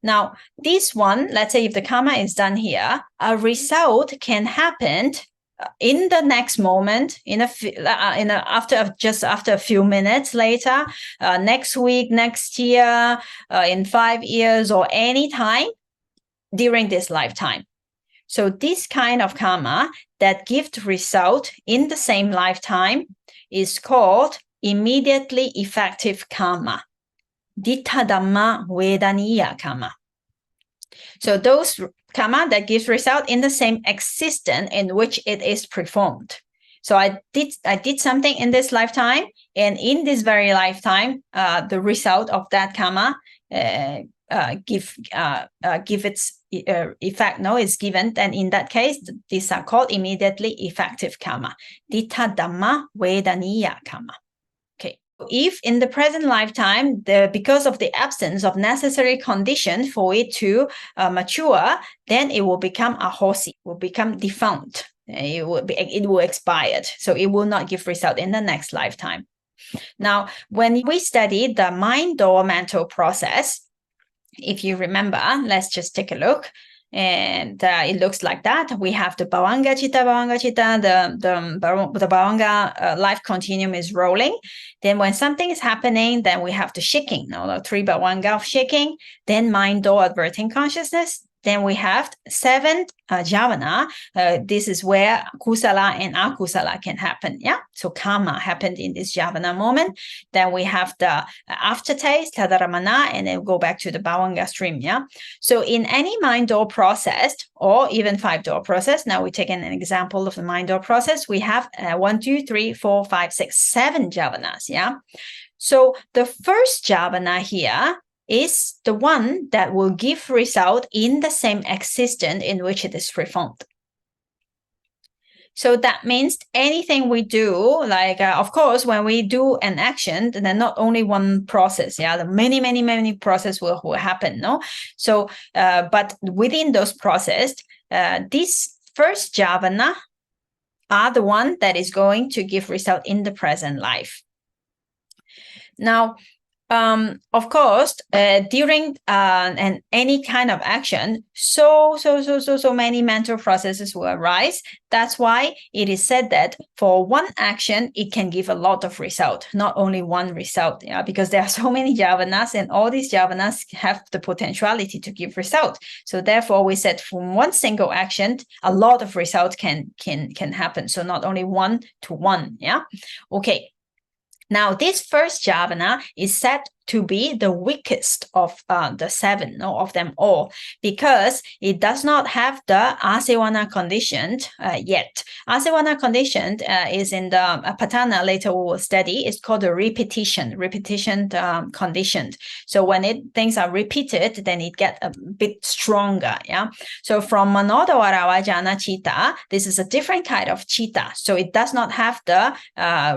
Now this one, let's say if the karma is done here, a result can happen in the next moment, after a few minutes later, next week, next year, in 5 years, or any time during this lifetime. So this kind of karma that gives result in the same lifetime is called immediately effective karma, ditta dhamma vedaniya karma. So those karma that gives result in the same existence in which it is performed. So I did something in this lifetime, and in this very lifetime, the result of that karma give its effect. No, is given. And in that case, these are called immediately effective karma. Ditta Dhamma Vedaniya karma. Okay. If in the present lifetime, because of the absence of necessary condition for it to mature, then it will become ahosi, will become defunct. It will expire. So it will not give result in the next lifetime. Now, when we study the mind or mental process, if you remember, let's just take a look. And it looks like that. We have the bhavanga chitta, the bhavanga life continuum is rolling. Then when something is happening, then we have the shaking, the 3 bhavanga of shaking, then mind or adverting consciousness. Then we have 7 jhana. This is where kusala and akusala can happen. Yeah. So karma happened in this jhana moment. Then we have the aftertaste, tadaramana, and then go back to the bhavanga stream. Yeah. So in any mind door process, or even 5 door process, now we take an example of the mind door process. We have 1, 2, 3, 4, 5, 6, 7 jhanas. Yeah. So the first jhana here is the one that will give result in the same existence in which it is performed. So that means anything we do, like, of course, when we do an action, then not only one process, yeah, the many processes will happen, no? So, but within those processes, this first jhana are the one that is going to give result in the present life. Now, of course, during any kind of action, so many mental processes will arise. That's why it is said that for one action, it can give a lot of result, not only one result, yeah, because there are so many jhavanas, and all these jhavanas have the potentiality to give result. So therefore, we said from one single action, a lot of result can happen. So not only 1 to 1, yeah. Okay. Now, this first jhana is said to be the weakest of the 7, of them all, because it does not have the asavana conditioned yet. Asavana conditioned is in the patana, later we will study. It's called the repetition conditioned. So when things are repeated, then it gets a bit stronger. Yeah. So from manodavara jhana chitta, this is a different kind of chitta. So it does not have the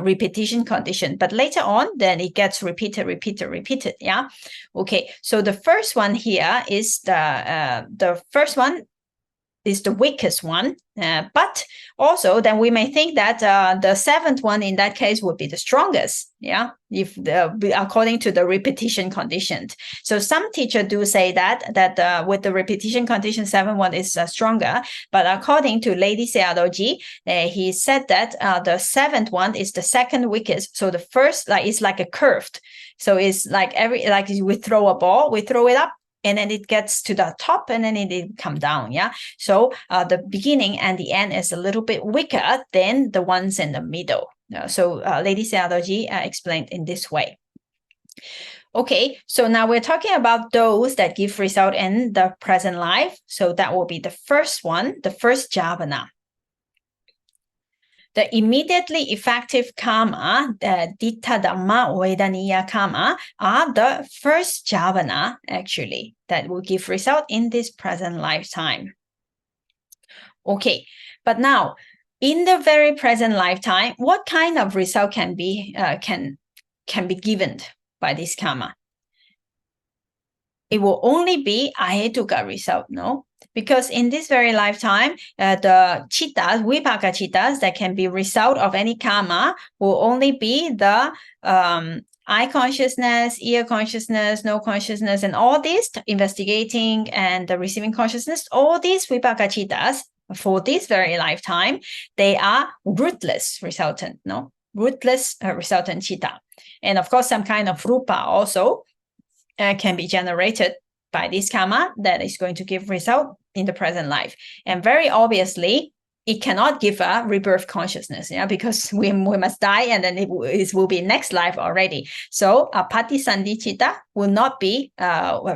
repetition condition, but later on, then it gets repeated. Yeah. Okay. So the first one here is the first one is the weakest one, but also then we may think that the 7th one in that case would be the strongest. Yeah, if according to the repetition condition. So some teachers do say that with the repetition condition, 7th one is stronger. But according to Lady Sayadaw, he said that the 7th one is the second weakest. So the first is like a curved. So it's like we throw a ball, we throw it up, and then it gets to the top, and then it come down. Yeah. So the beginning and the end is a little bit weaker than the ones in the middle. So Lady Sayadaw explained in this way. Okay, so now we're talking about those that give result in the present life. So that will be the first one, the first jhana. The immediately effective karma, the ditta dhamma vedaniya karma, are the first jhana, actually, that will give result in this present lifetime. Okay, but now, in the very present lifetime, what kind of result can be given by this karma? It will only be ahetuka result, no? Because in this very lifetime, the chittas, vipaka chittas that can be result of any karma will only be the eye consciousness, ear consciousness, nose consciousness, and all these resulting and the receiving consciousness. All these vipaka chittas for this very lifetime, they are rootless resultant, no? Rootless resultant chitta. And of course, some kind of rupa also can be generated by this karma that is going to give result in the present life. And very obviously, it cannot give a rebirth consciousness, yeah, because we must die, and then it will be next life already. So a patisandhi chitta will not be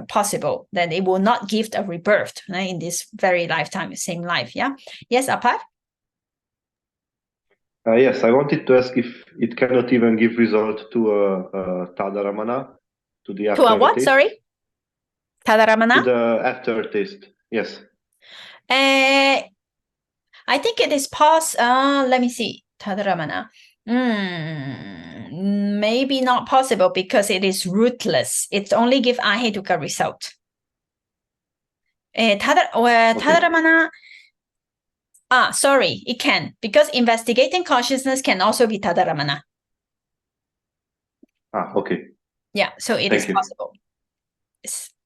possible. Then it will not give a rebirth in this very lifetime, same life. Yeah. Yes, Apar? Yes, I wanted to ask if it cannot even give result to Tadaramana, to the To a what? aftertaste. Sorry? Tadaramana? To the aftertaste, yes. I think it is let me see. Tadaramana. Maybe not possible because it is rootless. It only give ahetuka result. Tadaramana. Sorry, it can, because investigating consciousness can also be Tadaramana. Okay. Yeah, so it is possible.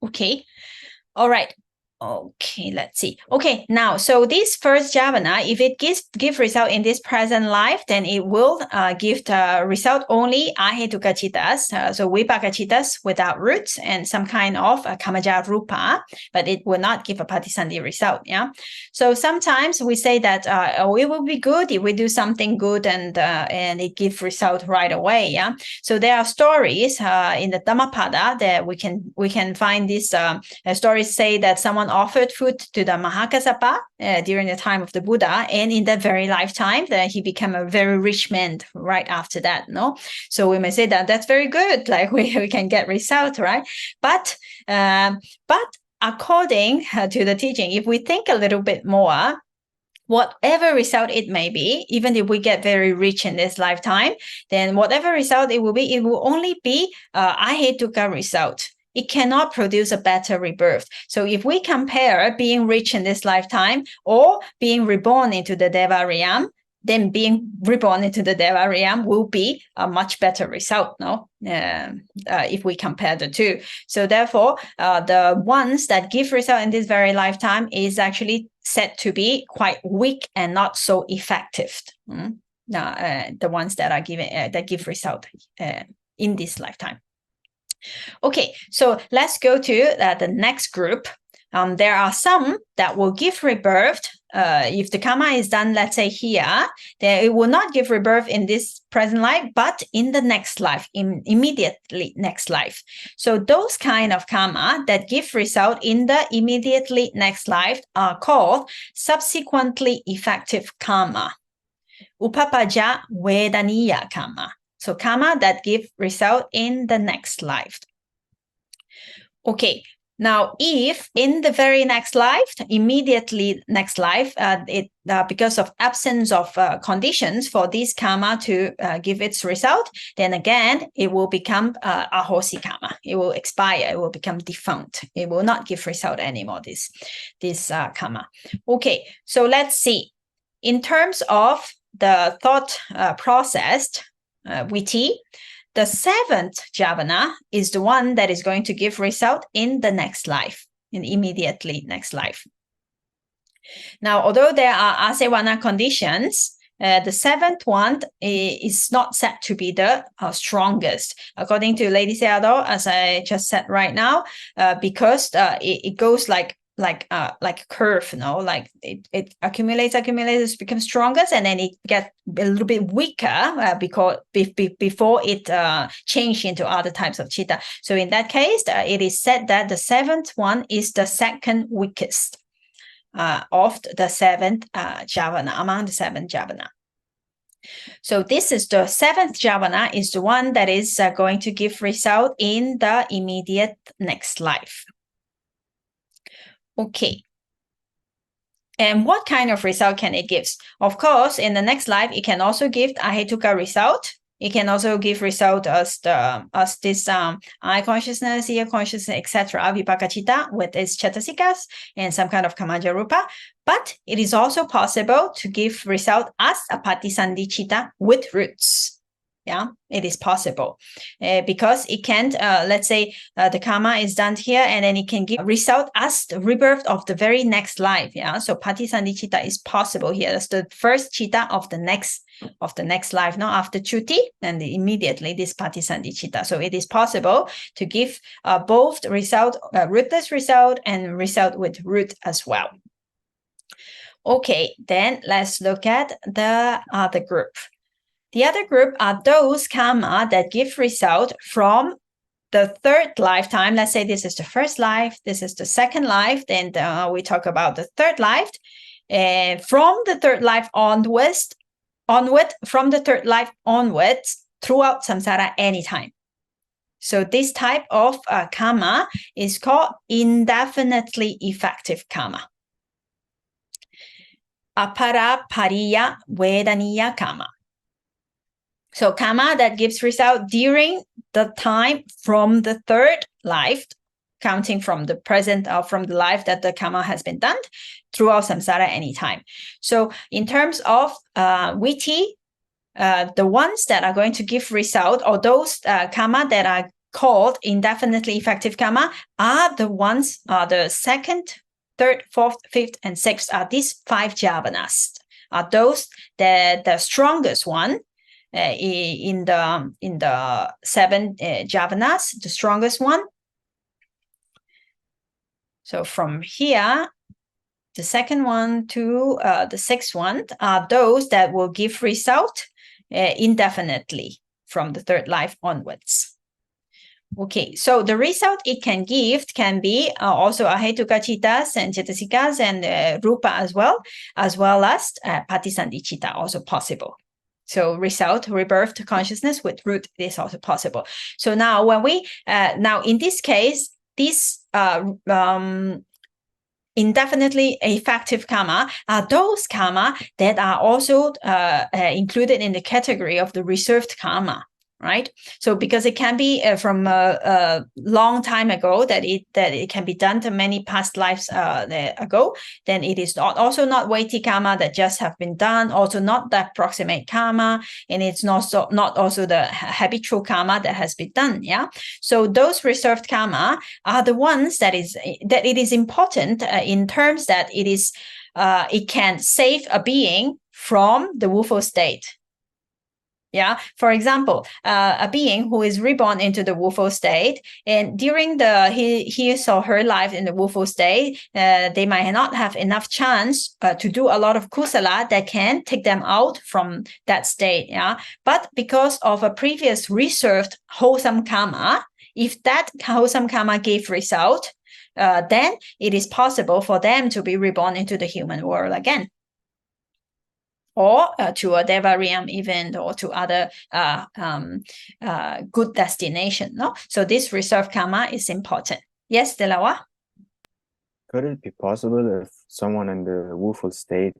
Okay. All right. Okay, let's see. Okay, now, so this first jhavana, if it give result in this present life, then it will give the result only ahetuka citas, so vipaka citas without roots and some kind of kamaja rupa, but it will not give a patisandhi result. Yeah. So sometimes we say that it will be good if we do something good and it gives result right away. Yeah. So there are stories in the Dhammapada that we can find these stories say that someone offered food to the Mahakassapa during the time of the Buddha, and in that very lifetime, that he became a very rich man right after that. No, so we may say that that's very good, like we can get result, right? But according to the teaching, if we think a little bit more, whatever result it may be, even if we get very rich in this lifetime, then whatever result it will be, it will only be ahetuka result. It cannot produce a better rebirth. So if we compare being rich in this lifetime or being reborn into the Deva realm, then being reborn into the Deva realm will be a much better result, no? If we compare the two. So therefore, the ones that give result in this very lifetime is actually said to be quite weak and not so effective. The ones that are given that give result in this lifetime. Okay, so let's go to the next group. There are some that will give rebirth. If the karma is done, let's say here, then it will not give rebirth in this present life, but in the next life, immediately next life. So those kind of karma that give result in the immediately next life are called subsequently effective karma. Upapaja vedaniya karma. So karma that give result in the next life. Okay, now if in the very next life, immediately next life, because of absence of conditions for this karma to give its result, then again, it will become ahosi karma. It will expire, it will become defunct. It will not give result anymore, this karma. Okay, so let's see. In terms of the thought process, Weighty, the seventh jhavana is the one that is going to give result in the next life, in immediately next life. Now, although there are asevana conditions, the seventh one is not said to be the strongest, according to Lady Sayadaw, as I just said right now, because it goes like a curve, like it accumulates, becomes stronger, and then it gets a little bit weaker because before it changed into other types of chitta. So in that case, it is said that the seventh one is the second weakest of the seventh jhavana, among the seven jhavana. So this is the seventh jhavana, is the one that is going to give result in the immediate next life. Okay. And what kind of result can it give? Of course, in the next life, it can also give ahetuka result. It can also give result as this eye consciousness, ear consciousness, etc., vipaka citta with its cetasikas and some kind of kamaja rupa. But it is also possible to give result as a patisandhi citta with roots. Yeah, it is possible because it can, let's say the karma is done here and then it can give result as the rebirth of the very next life. Yeah, so patisandhi citta is possible here. That's the first citta of the next life, now after chuti, and immediately this patisandhi citta. So it is possible to give both result, rootless result and result with root as well. Okay, then let's look at the other group. The other group are those karma that give result from the third lifetime. Let's say this is the first life, this is the second life, then we talk about the third life. From the third life onwards, onward, from the third life onwards, throughout samsara anytime. So this type of kamma is called indefinitely effective kamma. Apara pariya vedaniya kamma. So kamma that gives result during the time from the third life, counting from the present or from the life that the kamma has been done, throughout samsara anytime. So in terms of Weighty, the ones that are going to give result, or those kamma that are called indefinitely effective kamma, are the ones, the second, third, fourth, fifth, and sixth, are these 5 jhavanas, are those the strongest one in the 7 jhavanas, the strongest one. So from here, the second one to the 6th one are those that will give result indefinitely from the third life onwards. Okay, so the result it can give can be also ahetuka citas and cetasikas and rupa as well as patisandhicita, also possible. So result, rebirth consciousness with root is also possible. So now when we, now in this case, this indefinitely effective kamma are those kamma that are also included in the category of the reserved kamma, right? So because it can be from a long time ago that it can be done to many past lives ago, then it is also not weighty kamma that just have been done, also not that proximate kamma, and it's not also the habitual kamma that has been done. Yeah. So those reserved kamma are the ones that it is important in terms that it can save a being from the woeful state. Yeah, for example, a being who is reborn into the woeful state, and during his or her life in the woeful state, they might not have enough chance to do a lot of kusala that can take them out from that state. Yeah, but because of a previous reserved wholesome karma, if that wholesome karma gave result, then it is possible for them to be reborn into the human world again, or to a Devariam event, or to other good destination. No, so this reserve karma is important. Yes, Delawa? Could it be possible if someone in the woeful state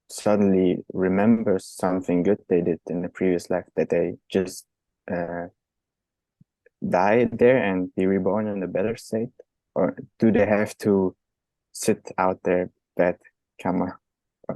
suddenly remembers something good they did in the previous life, that they just die there and be reborn in a better state? Or do they have to sit out their bad karma?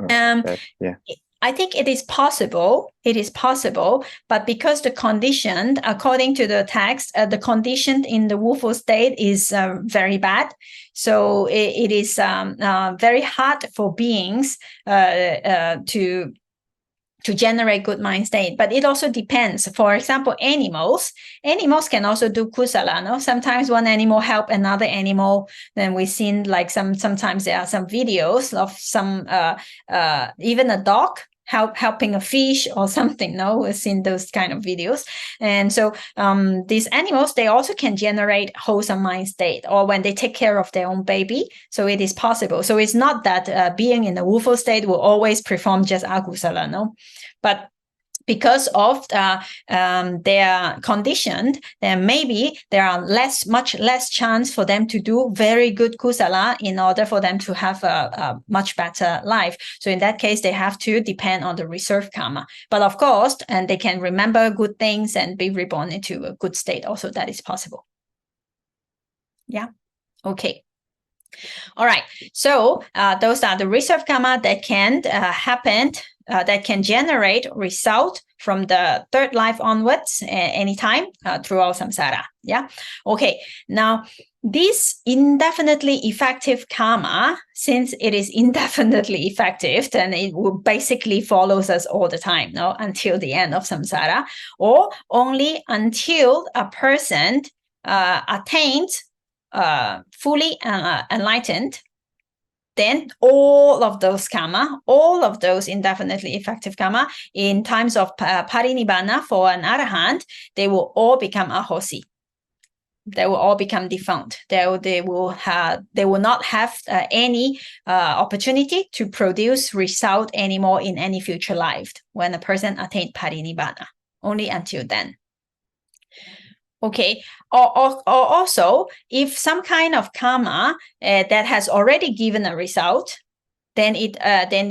Yeah. I think it is possible. It is possible, but because the condition, according to the text, the condition in the woeful state is very bad. So it is very hard for beings to generate good mind state. But it also depends. For example, animals can also do kusala. No, sometimes one animal help another animal. Then we've seen like sometimes there are some videos of some even a dog helping a fish or something. No, we've seen those kind of videos. And so these animals, they also can generate wholesome mind state, or when they take care of their own baby. So it is possible. So it's not that being in a woeful state will always perform just akusala, no, but because of their condition, then maybe there are much less chance for them to do very good kusala in order for them to have a much better life. So in that case, they have to depend on the reserved karma. But of course, and they can remember good things and be reborn into a good state. Also, that is possible. Yeah. Okay. All right. So those are the reserved karma that can happen. That can generate result from the third life onwards anytime throughout samsara. Yeah. Okay. Now, this indefinitely effective karma, since it is indefinitely effective, then it will basically follows us all the time, no, until the end of samsara, or only until a person attains fully enlightened. Then all of those karma, all of those indefinitely effective karma, in times of parinibbana for an arahant, they will all become ahosi. They will all become defunct. They will not have any opportunity to produce result anymore in any future life when a person attained parinibbana. Only until then. Okay. Or also, if some kind of karma that has already given a result, then it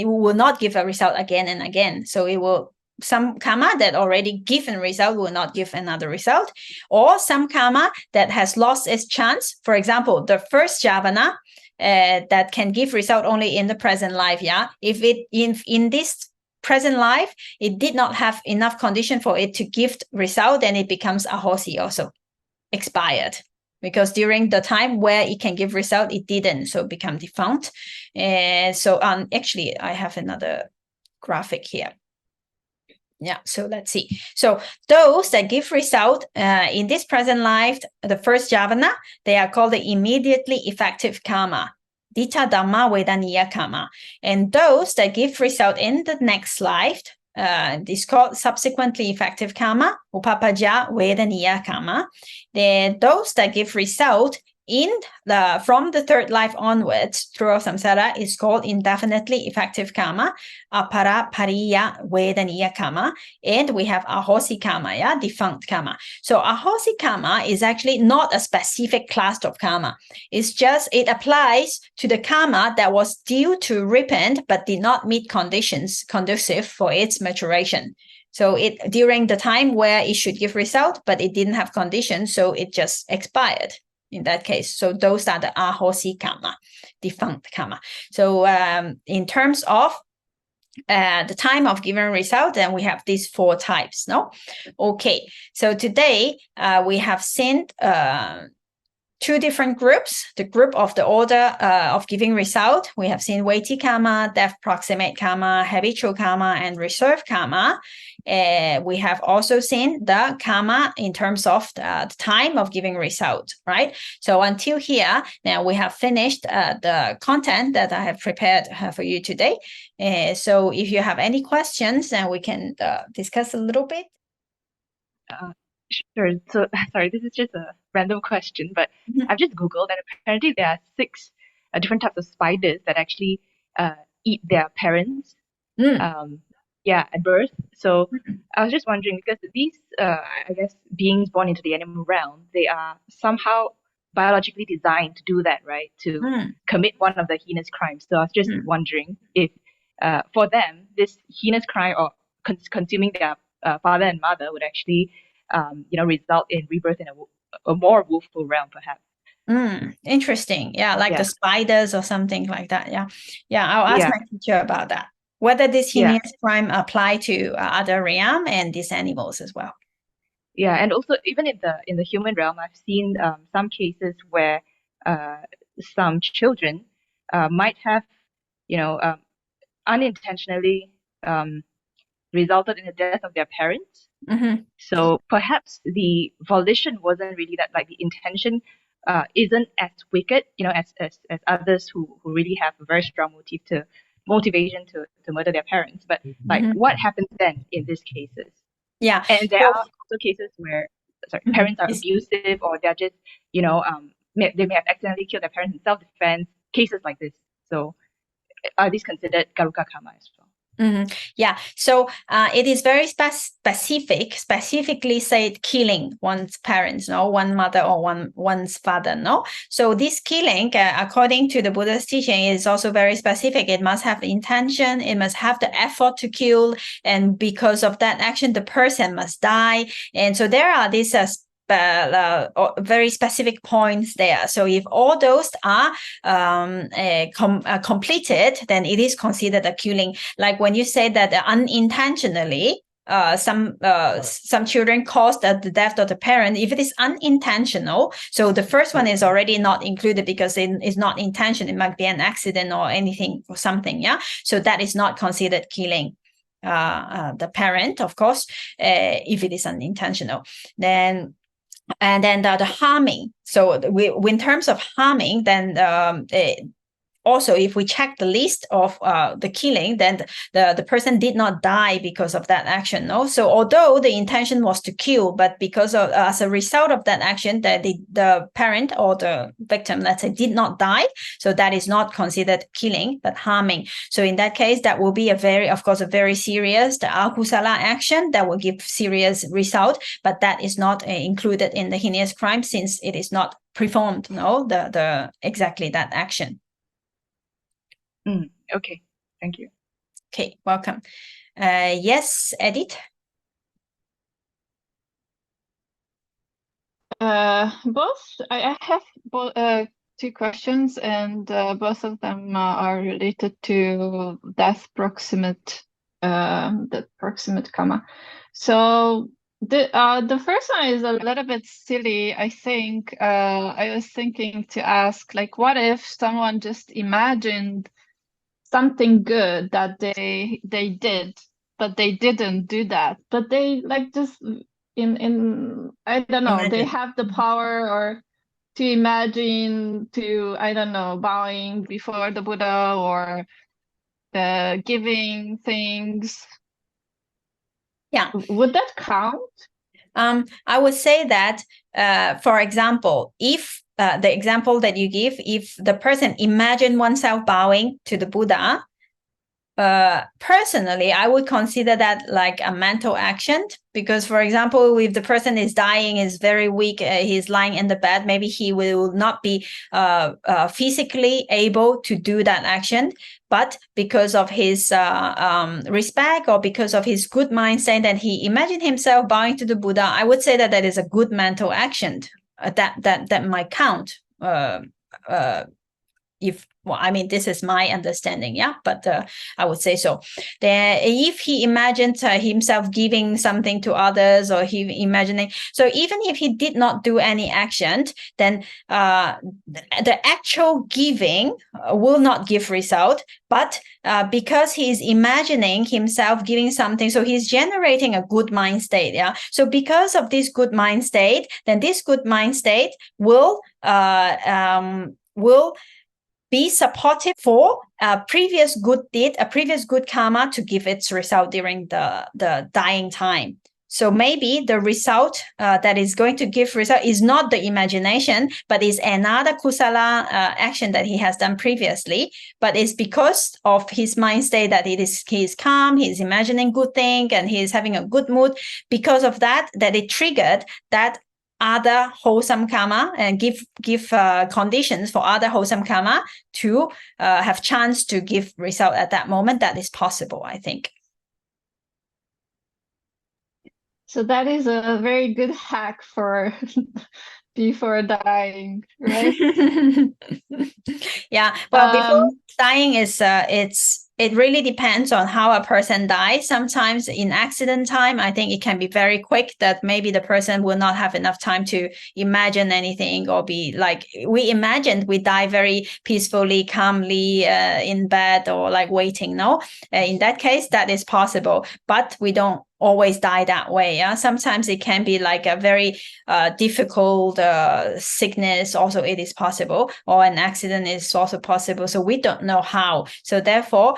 will not give a result again and again. So it will. Some karma that already given result will not give another result, or some karma that has lost its chance. For example, the first jhavana that can give result only in the present life. Yeah, if it in this present life it did not have enough condition for it to give result, then it becomes ahosi, also expired, because during the time where it can give result, it didn't, so it become defunct. So actually, I have another graphic here. Yeah, so let's see. So those that give result in this present life, the first jhavana, they are called the immediately effective karma, Ditta Dhamma Vedaniya karma. And those that give result in the next life, this is called subsequently effective karma, Upapajja Vedaniya karma. Then those that give result from the third life onwards throughout samsara is called indefinitely effective karma, Aparapariya Vedaniya karma, and we have ahosi karma, yeah, defunct karma. So ahosi karma is actually not a specific class of karma. It's just it applies to the karma that was due to repent but did not meet conditions conducive for its maturation. So it during the time where it should give result, but it didn't have conditions, so it just expired. In that case, so those are the ahosi karma, defunct karma. So in terms of the time of giving result, then we have these 4 types. No, okay. So today we have seen 2 different groups. The group of the order of giving result. We have seen weighty karma, depth proximate karma, habitual karma, and reserve karma. We have also seen the karma in terms of the time of giving result, right? So until here, now we have finished the content that I have prepared for you today. So if you have any questions, then we can discuss a little bit. Sure. So, sorry, this is just a random question, but I've just Googled, and apparently there are 6 different types of spiders that actually eat their parents. At birth. So I was just wondering, because these, I guess, beings born into the animal realm, they are somehow biologically designed to do that, right? To commit one of the heinous crimes. So I was just wondering if, for them, this heinous crime or consuming their father and mother would actually, result in rebirth in a more woeful realm, perhaps. Interesting. Yeah, like the spiders or something like that. Yeah. I'll ask my teacher about that. Whether this heinous crime apply to other realm and these animals as well. Yeah, and also even in the human realm, I've seen some cases where some children might have, unintentionally resulted in the death of their parents. So perhaps the volition wasn't really that, like the intention isn't as wicked, as others who really have a very strong motivation to murder their parents. But like what happens then in these cases? Yeah. And there are also cases where parents are abusive, or they're just, they may have accidentally killed their parents in self-defense, cases like this. So are these considered garuka karma as well? Yeah, so it is very specifically said killing one's parents, no, one mother or one's father, no. So this killing, according to the Buddha's teaching, is also very specific. It must have intention. It must have the effort to kill, and because of that action, the person must die. And so there are these very specific points there. So if all those are completed, then it is considered a killing. Like when you say that unintentionally, some children caused the death of the parent. If it is unintentional, so the first one is already not included because it is not intention. It might be an accident or anything or something. Yeah, so that is not considered killing the parent, of course, if it is unintentional. And then the harming. So in terms of harming, then also, if we check the list of the killing, then the person did not die because of that action. No, so although the intention was to kill, but because of as a result of that action, that the parent or the victim, let's say, did not die, so that is not considered killing but harming. So in that case, that will be a very serious akusala action that will give serious result, but that is not included in the heinous crime since it is not performed, no, the exactly that action. Okay, thank you. Okay, welcome. Yes, Edith. I have two questions, and both of them are related to death proximate, the proximate Kamma. So the first one is a little bit silly, I think. I was thinking to ask, like, what if someone just imagined something good that they did, but they didn't do that, but they like just in I don't know, they have the power or to imagine to, I don't know, bowing before the Buddha or giving things. Yeah, would that count? I would say that, for example, if the example that you give, if the person imagine oneself bowing to the Buddha, personally, I would consider that like a mental action, because, for example, if the person is dying, is very weak, he's lying in the bed, maybe he will not be physically able to do that action, but because of his respect or because of his good mindset that he imagined himself bowing to the Buddha, I would say that that is a good mental action that might count. I mean, this is my understanding, yeah, but I would say so. Then if he imagined himself giving something to others, or he imagining, so even if he did not do any action, then the actual giving will not give result, but because he is imagining himself giving something, so he's generating a good mind state, yeah. So because of this good mind state, then this good mind state will be supportive for a previous good deed, a previous good karma to give its result during the dying time. So maybe the result that is going to give result is not the imagination, but is another kusala action that he has done previously. But it's because of his mind state that he is calm, he's imagining good thing, and he is having a good mood. Because of that it triggered that other wholesome karma and give conditions for other wholesome karma to have chance to give result at that moment. That is possible, I think. So that is a very good hack for before dying, right? Yeah, well, before dying is it really depends on how a person dies. Sometimes in accident time, I think it can be very quick, that maybe the person will not have enough time to imagine anything, or be like, we imagined we die very peacefully, calmly in bed, or like waiting. No, in that case, that is possible, but we don't always die that way. Yeah, sometimes it can be like a very difficult sickness. Also, it is possible, or an accident is also possible. So we don't know how. So therefore,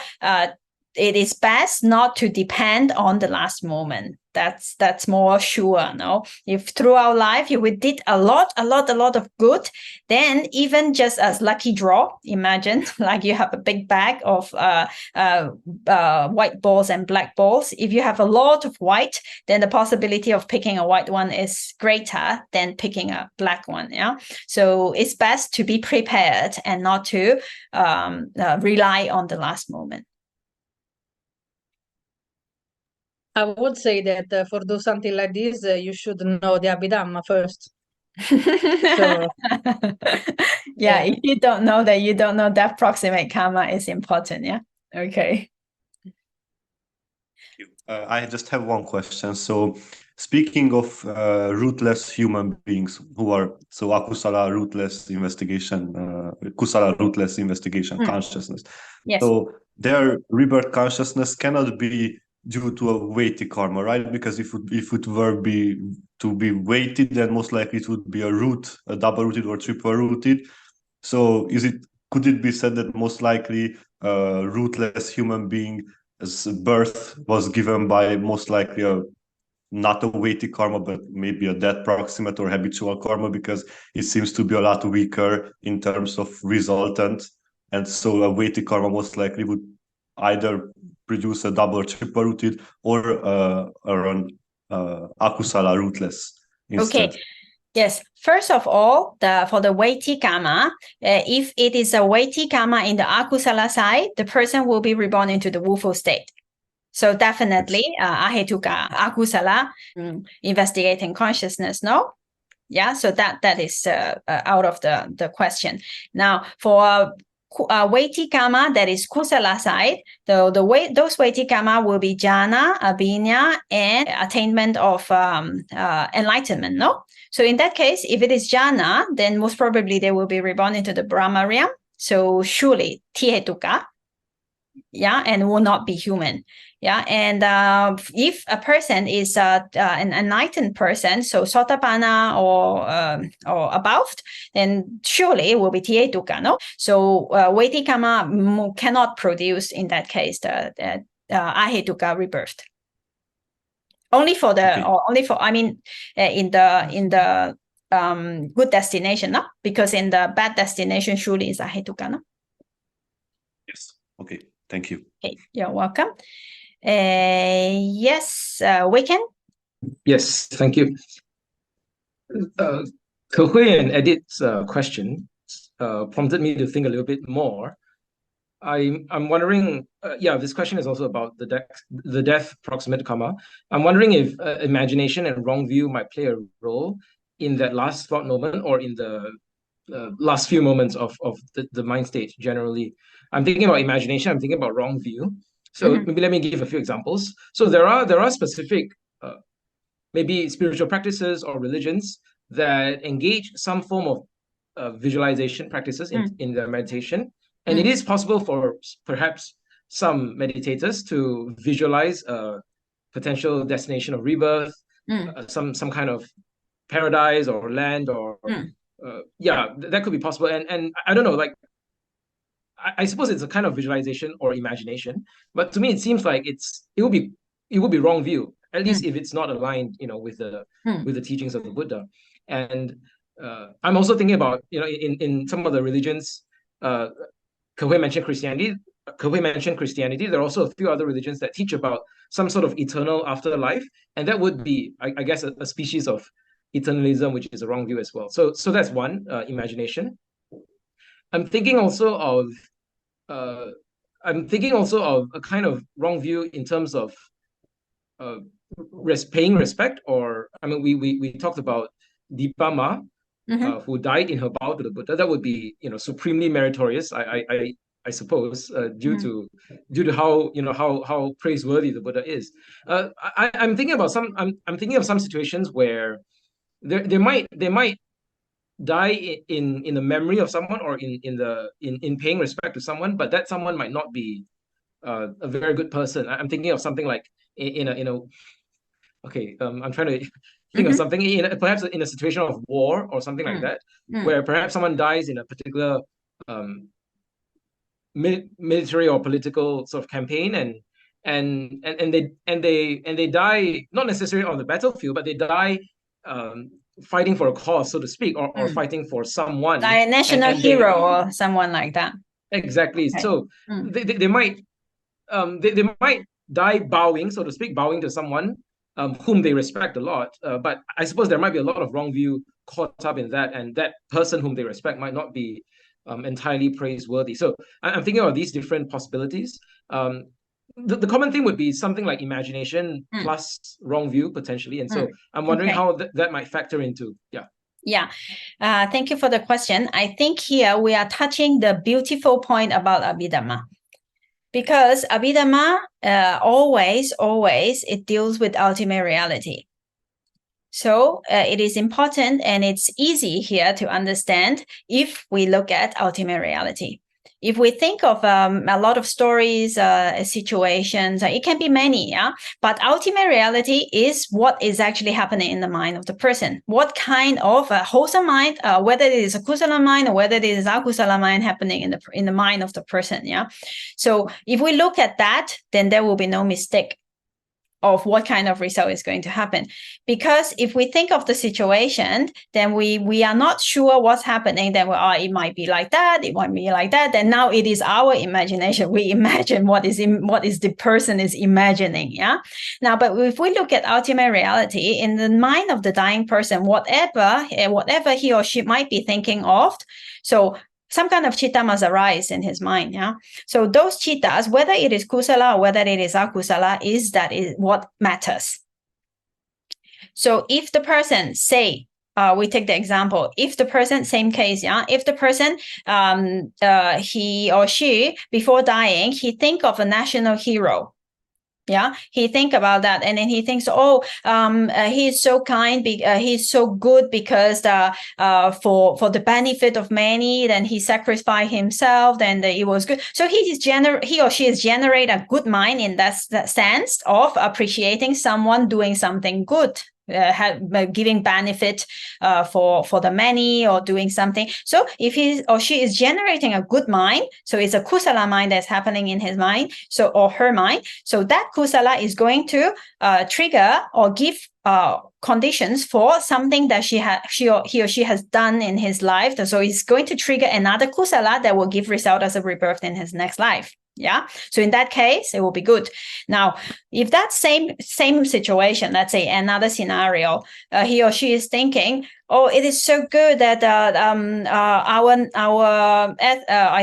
it is best not to depend on the last moment. That's more sure. No, if throughout life we did a lot of good, then even just as lucky draw, imagine like you have a big bag of white balls and black balls. If you have a lot of white, then the possibility of picking a white one is greater than picking a black one. Yeah, so it's best to be prepared and not to rely on the last moment. I would say that for do something like this, you should know the Abhidhamma first. So, yeah, if you don't know that, you don't know that proximate karma is important. Yeah. Okay. I just have one question. So, speaking of rootless human beings who are akusala rootless investigation, kusala rootless investigation consciousness. Yes. So their rebirth consciousness cannot be due to a weighty karma, right? Because if it were to be weighted, then most likely it would be a double rooted or triple rooted. So is it could it be said that most likely rootless human being's birth was given by most likely not a weighty karma, but maybe a death proximate or habitual karma, because it seems to be a lot weaker in terms of resultant. And so a weighty karma most likely would either produce a double, triple rooted or an akusala rootless instead. Okay. Yes. First of all, for the weighty karma, if it is a weighty karma in the akusala side, the person will be reborn into the woeful state. So definitely, ahetuka, akusala, investigating consciousness, no? Yeah, so that is out of the question. Now, for weighty karma, that is kusala side, those weighty karma will be jhana, abhinya, and attainment of enlightenment, no? So in that case, if it is jhana, then most probably they will be reborn into the Brahma realm. So surely tihetuka, yeah, and will not be human. Yeah, and if a person is an enlightened person, so sotapanna or above, then surely it will be tihetuka, no? So weighty karma cannot produce in that case the ahetuka rebirth. Only for the, or only for, I mean, in the good destination, no? Because in the bad destination, surely is ahetuka, no? Yes. Okay. Thank you. Okay, you're welcome. Yes, Weekend? Yes, thank you. Kehui and Edith's question prompted me to think a little bit more. I'm wondering, this question is also about the death proximate karma. I'm wondering if imagination and wrong view might play a role in that last thought moment or in the last few moments of the mind state generally. I'm thinking about imagination, I'm thinking about wrong view. So maybe let me give a few examples. So there are specific maybe spiritual practices or religions that engage some form of visualization practices in their meditation. And it is possible for perhaps some meditators to visualize a potential destination of rebirth, some kind of paradise or land or that could be possible. And I don't know, like I suppose it's a kind of visualization or imagination, but to me it seems like it will be wrong view, at least if it's not aligned, with the teachings of the Buddha. And I'm also thinking about, in some of the religions, Kehui mentioned Christianity. There are also a few other religions that teach about some sort of eternal afterlife, and that would be, I guess, a species of eternalism, which is a wrong view as well. So that's one, imagination. I'm thinking also of a kind of wrong view in terms of paying respect, or I mean, we talked about Dipama, who died in her bow to the Buddha. That would be, supremely meritorious, I suppose, due to how praiseworthy the Buddha is. I'm thinking about some situations where they might die in the memory of someone, or in paying respect to someone, but that someone might not be a very good person. I'm thinking of something like I'm trying to think of something perhaps in a situation of war or something like that, where perhaps someone dies in a particular military or political sort of campaign, and they die not necessarily on the battlefield, but they die fighting for a cause, so to speak, or fighting for someone, like a national hero or someone like that. Exactly. Okay. So they might die bowing, so to speak, bowing to someone whom they respect a lot. But I suppose there might be a lot of wrong view caught up in that, and that person whom they respect might not be entirely praiseworthy. So I'm thinking of these different possibilities. The common thing would be something like imagination plus wrong view potentially, and so I'm wondering how that might factor into. Thank you for the question. I think here we are touching the beautiful point about Abhidhamma, because Abhidhamma always it deals with ultimate reality. So it is important and it's easy here to understand if we look at ultimate reality. if we think of a lot of stories, situations, it can be many, yeah. But ultimate reality is what is actually happening in the mind of the person. What kind of a wholesome mind, whether it is a kusala mind or whether it is akusala mind happening in the mind of the person, yeah. So if we look at that, then there will be no mistake of what kind of result is going to happen. Because if we think of the situation, then we are not sure what's happening, then it might be like that, it might be like that, then now it is our imagination. We imagine what is the person is imagining, yeah. Now, but if we look at ultimate reality, in the mind of the dying person, whatever he or she might be thinking of, so some kind of chitta must arise in his mind, yeah. So those chittas, whether it is kusala or whether it is akusala, is what matters. So if the person, say, we take the example, if the person, same case, yeah, if the person, he or she, before dying, he think of a national hero, yeah, he think about that, and then he thinks, he's so kind, he's so good because for the benefit of many, then he sacrificed himself, then it was good. So he or she is generate a good mind in that sense of appreciating someone doing something good. Giving benefit for the many or doing something. So if he or she is generating a good mind, so it's a kusala mind that's happening in his mind, so or her mind. So that kusala is going to trigger or give conditions for something that he or she has done in his life. So it's going to trigger another kusala that will give result as a rebirth in his next life. Yeah. So in that case, it will be good. Now, if that same situation, let's say another scenario, he or she is thinking, it is so good that I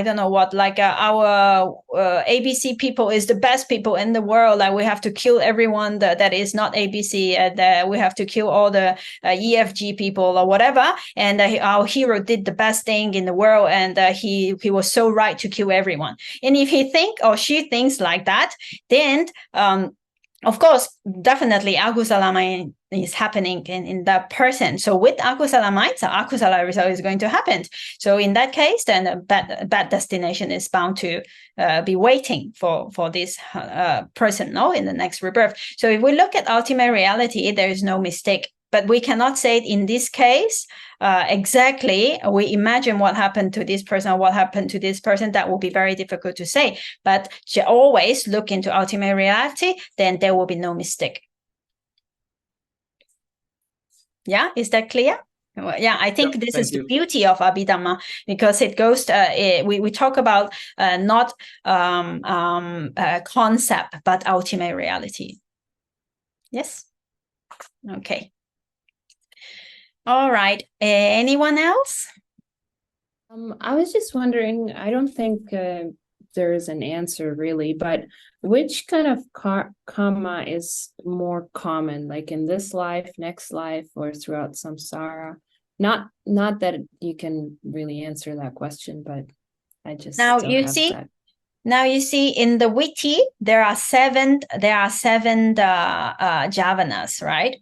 don't know what, like our ABC people is the best people in the world. Like we have to kill everyone that is not ABC. We have to kill all the EFG people or whatever. And our hero did the best thing in the world, and he was so right to kill everyone. And if he think or she thinks like that, then of course, definitely akusala mind is happening in that person. So with akusala mind, so akusala result is going to happen. So in that case, then a bad destination is bound to be waiting for this person, in the next rebirth. So if we look at ultimate reality, there is no mistake. But we cannot say in this case exactly. We imagine what happened to this person or what happened to this person. That will be very difficult to say. But always look into ultimate reality, then there will be no mistake. Yeah, is that clear? Well, yeah, I think this is the beauty of Abhidhamma, because it goes to, we talk about not concept, but ultimate reality. Yes? Okay. All right. Anyone else? I was just wondering, I don't think there's an answer really, but which kind of kamma is more common, like in this life, next life, or throughout samsara? Not that you can really answer that question, but I just now you see that. Now you see in the Weighty there are seven jhavanas, right?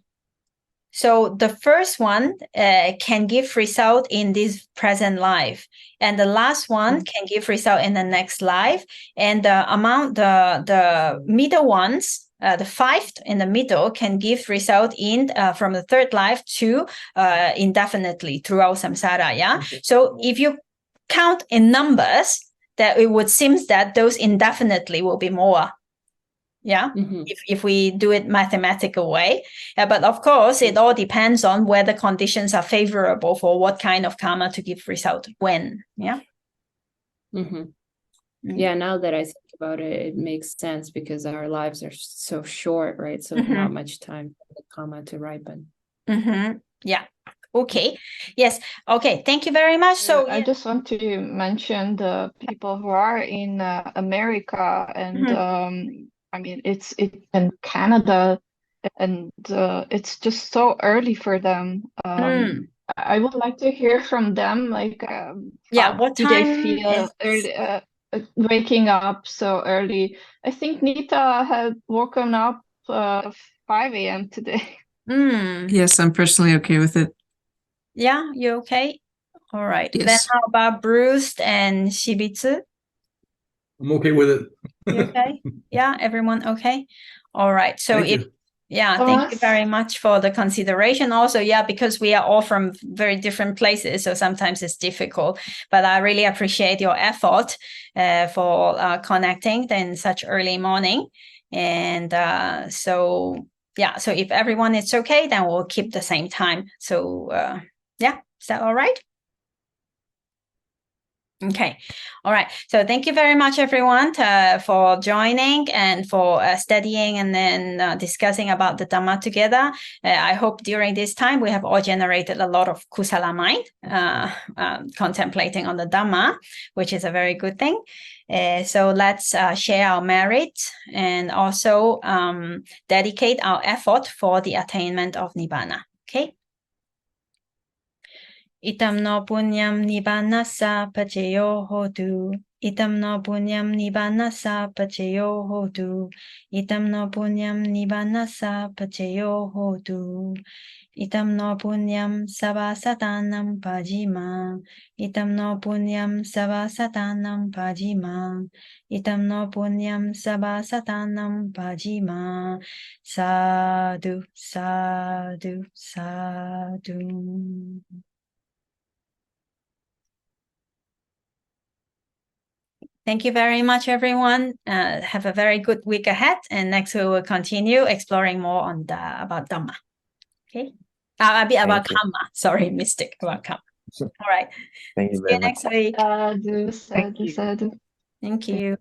So the first one can give result in this present life, and the last one can give result in the next life, and the middle ones, the fifth in the middle, can give result in from the third life to indefinitely throughout samsara. Yeah. So if you count in numbers, that it would seem that those indefinitely will be more. Yeah, if we do it mathematical way. But of course, it all depends on whether conditions are favorable for what kind of karma to give result when. Yeah. Yeah, now that I think about it, it makes sense, because our lives are so short, right? So not much time for the karma to ripen. Yeah. Okay. Yes. Okay. Thank you very much. So I just want to mention the people who are in America and I mean, it's in Canada, and it's just so early for them. I would like to hear from them, like, what do time they feel early, waking up so early? I think Nita had woken up 5 a.m. today. Yes, I'm personally okay with it. Yeah, you okay? All right. Yes. Then how about Bruce and Shibitsu? I'm okay with it. You okay? Yeah, everyone okay? All right. So Thank if you. thank you very much for the consideration. Also, because we are all from very different places, so sometimes it's difficult. But I really appreciate your effort for connecting in such early morning. And so if everyone is okay, then we'll keep the same time. So is that all right? Okay. All right. So thank you very much, everyone, for joining and for studying and then discussing about the Dhamma together. I hope during this time we have all generated a lot of kusala mind, contemplating on the Dhamma, which is a very good thing. So let's share our merit and also dedicate our effort for the attainment of Nibbana. Okay. Itam no punyam nibbanasa pacayo hotu. Itam no punyam nibbanasa pacayo hotu. Itam no punyam nibbanasa pacayo hotu. Itam no punyam savasatanam pajima. Itam no punyam savasatanam pajima. Itam no punyam savasatanam pajima. Sadhu, sadhu, sadhu. Thank you very much, everyone. Have a very good week ahead. And next we will continue exploring more on about Dhamma. Okay. A bit about Kamma. Sorry, mystic about Kamma. All right. Thank you See very you much. next week. Sadhu, sadhu, sadhu. Thank you.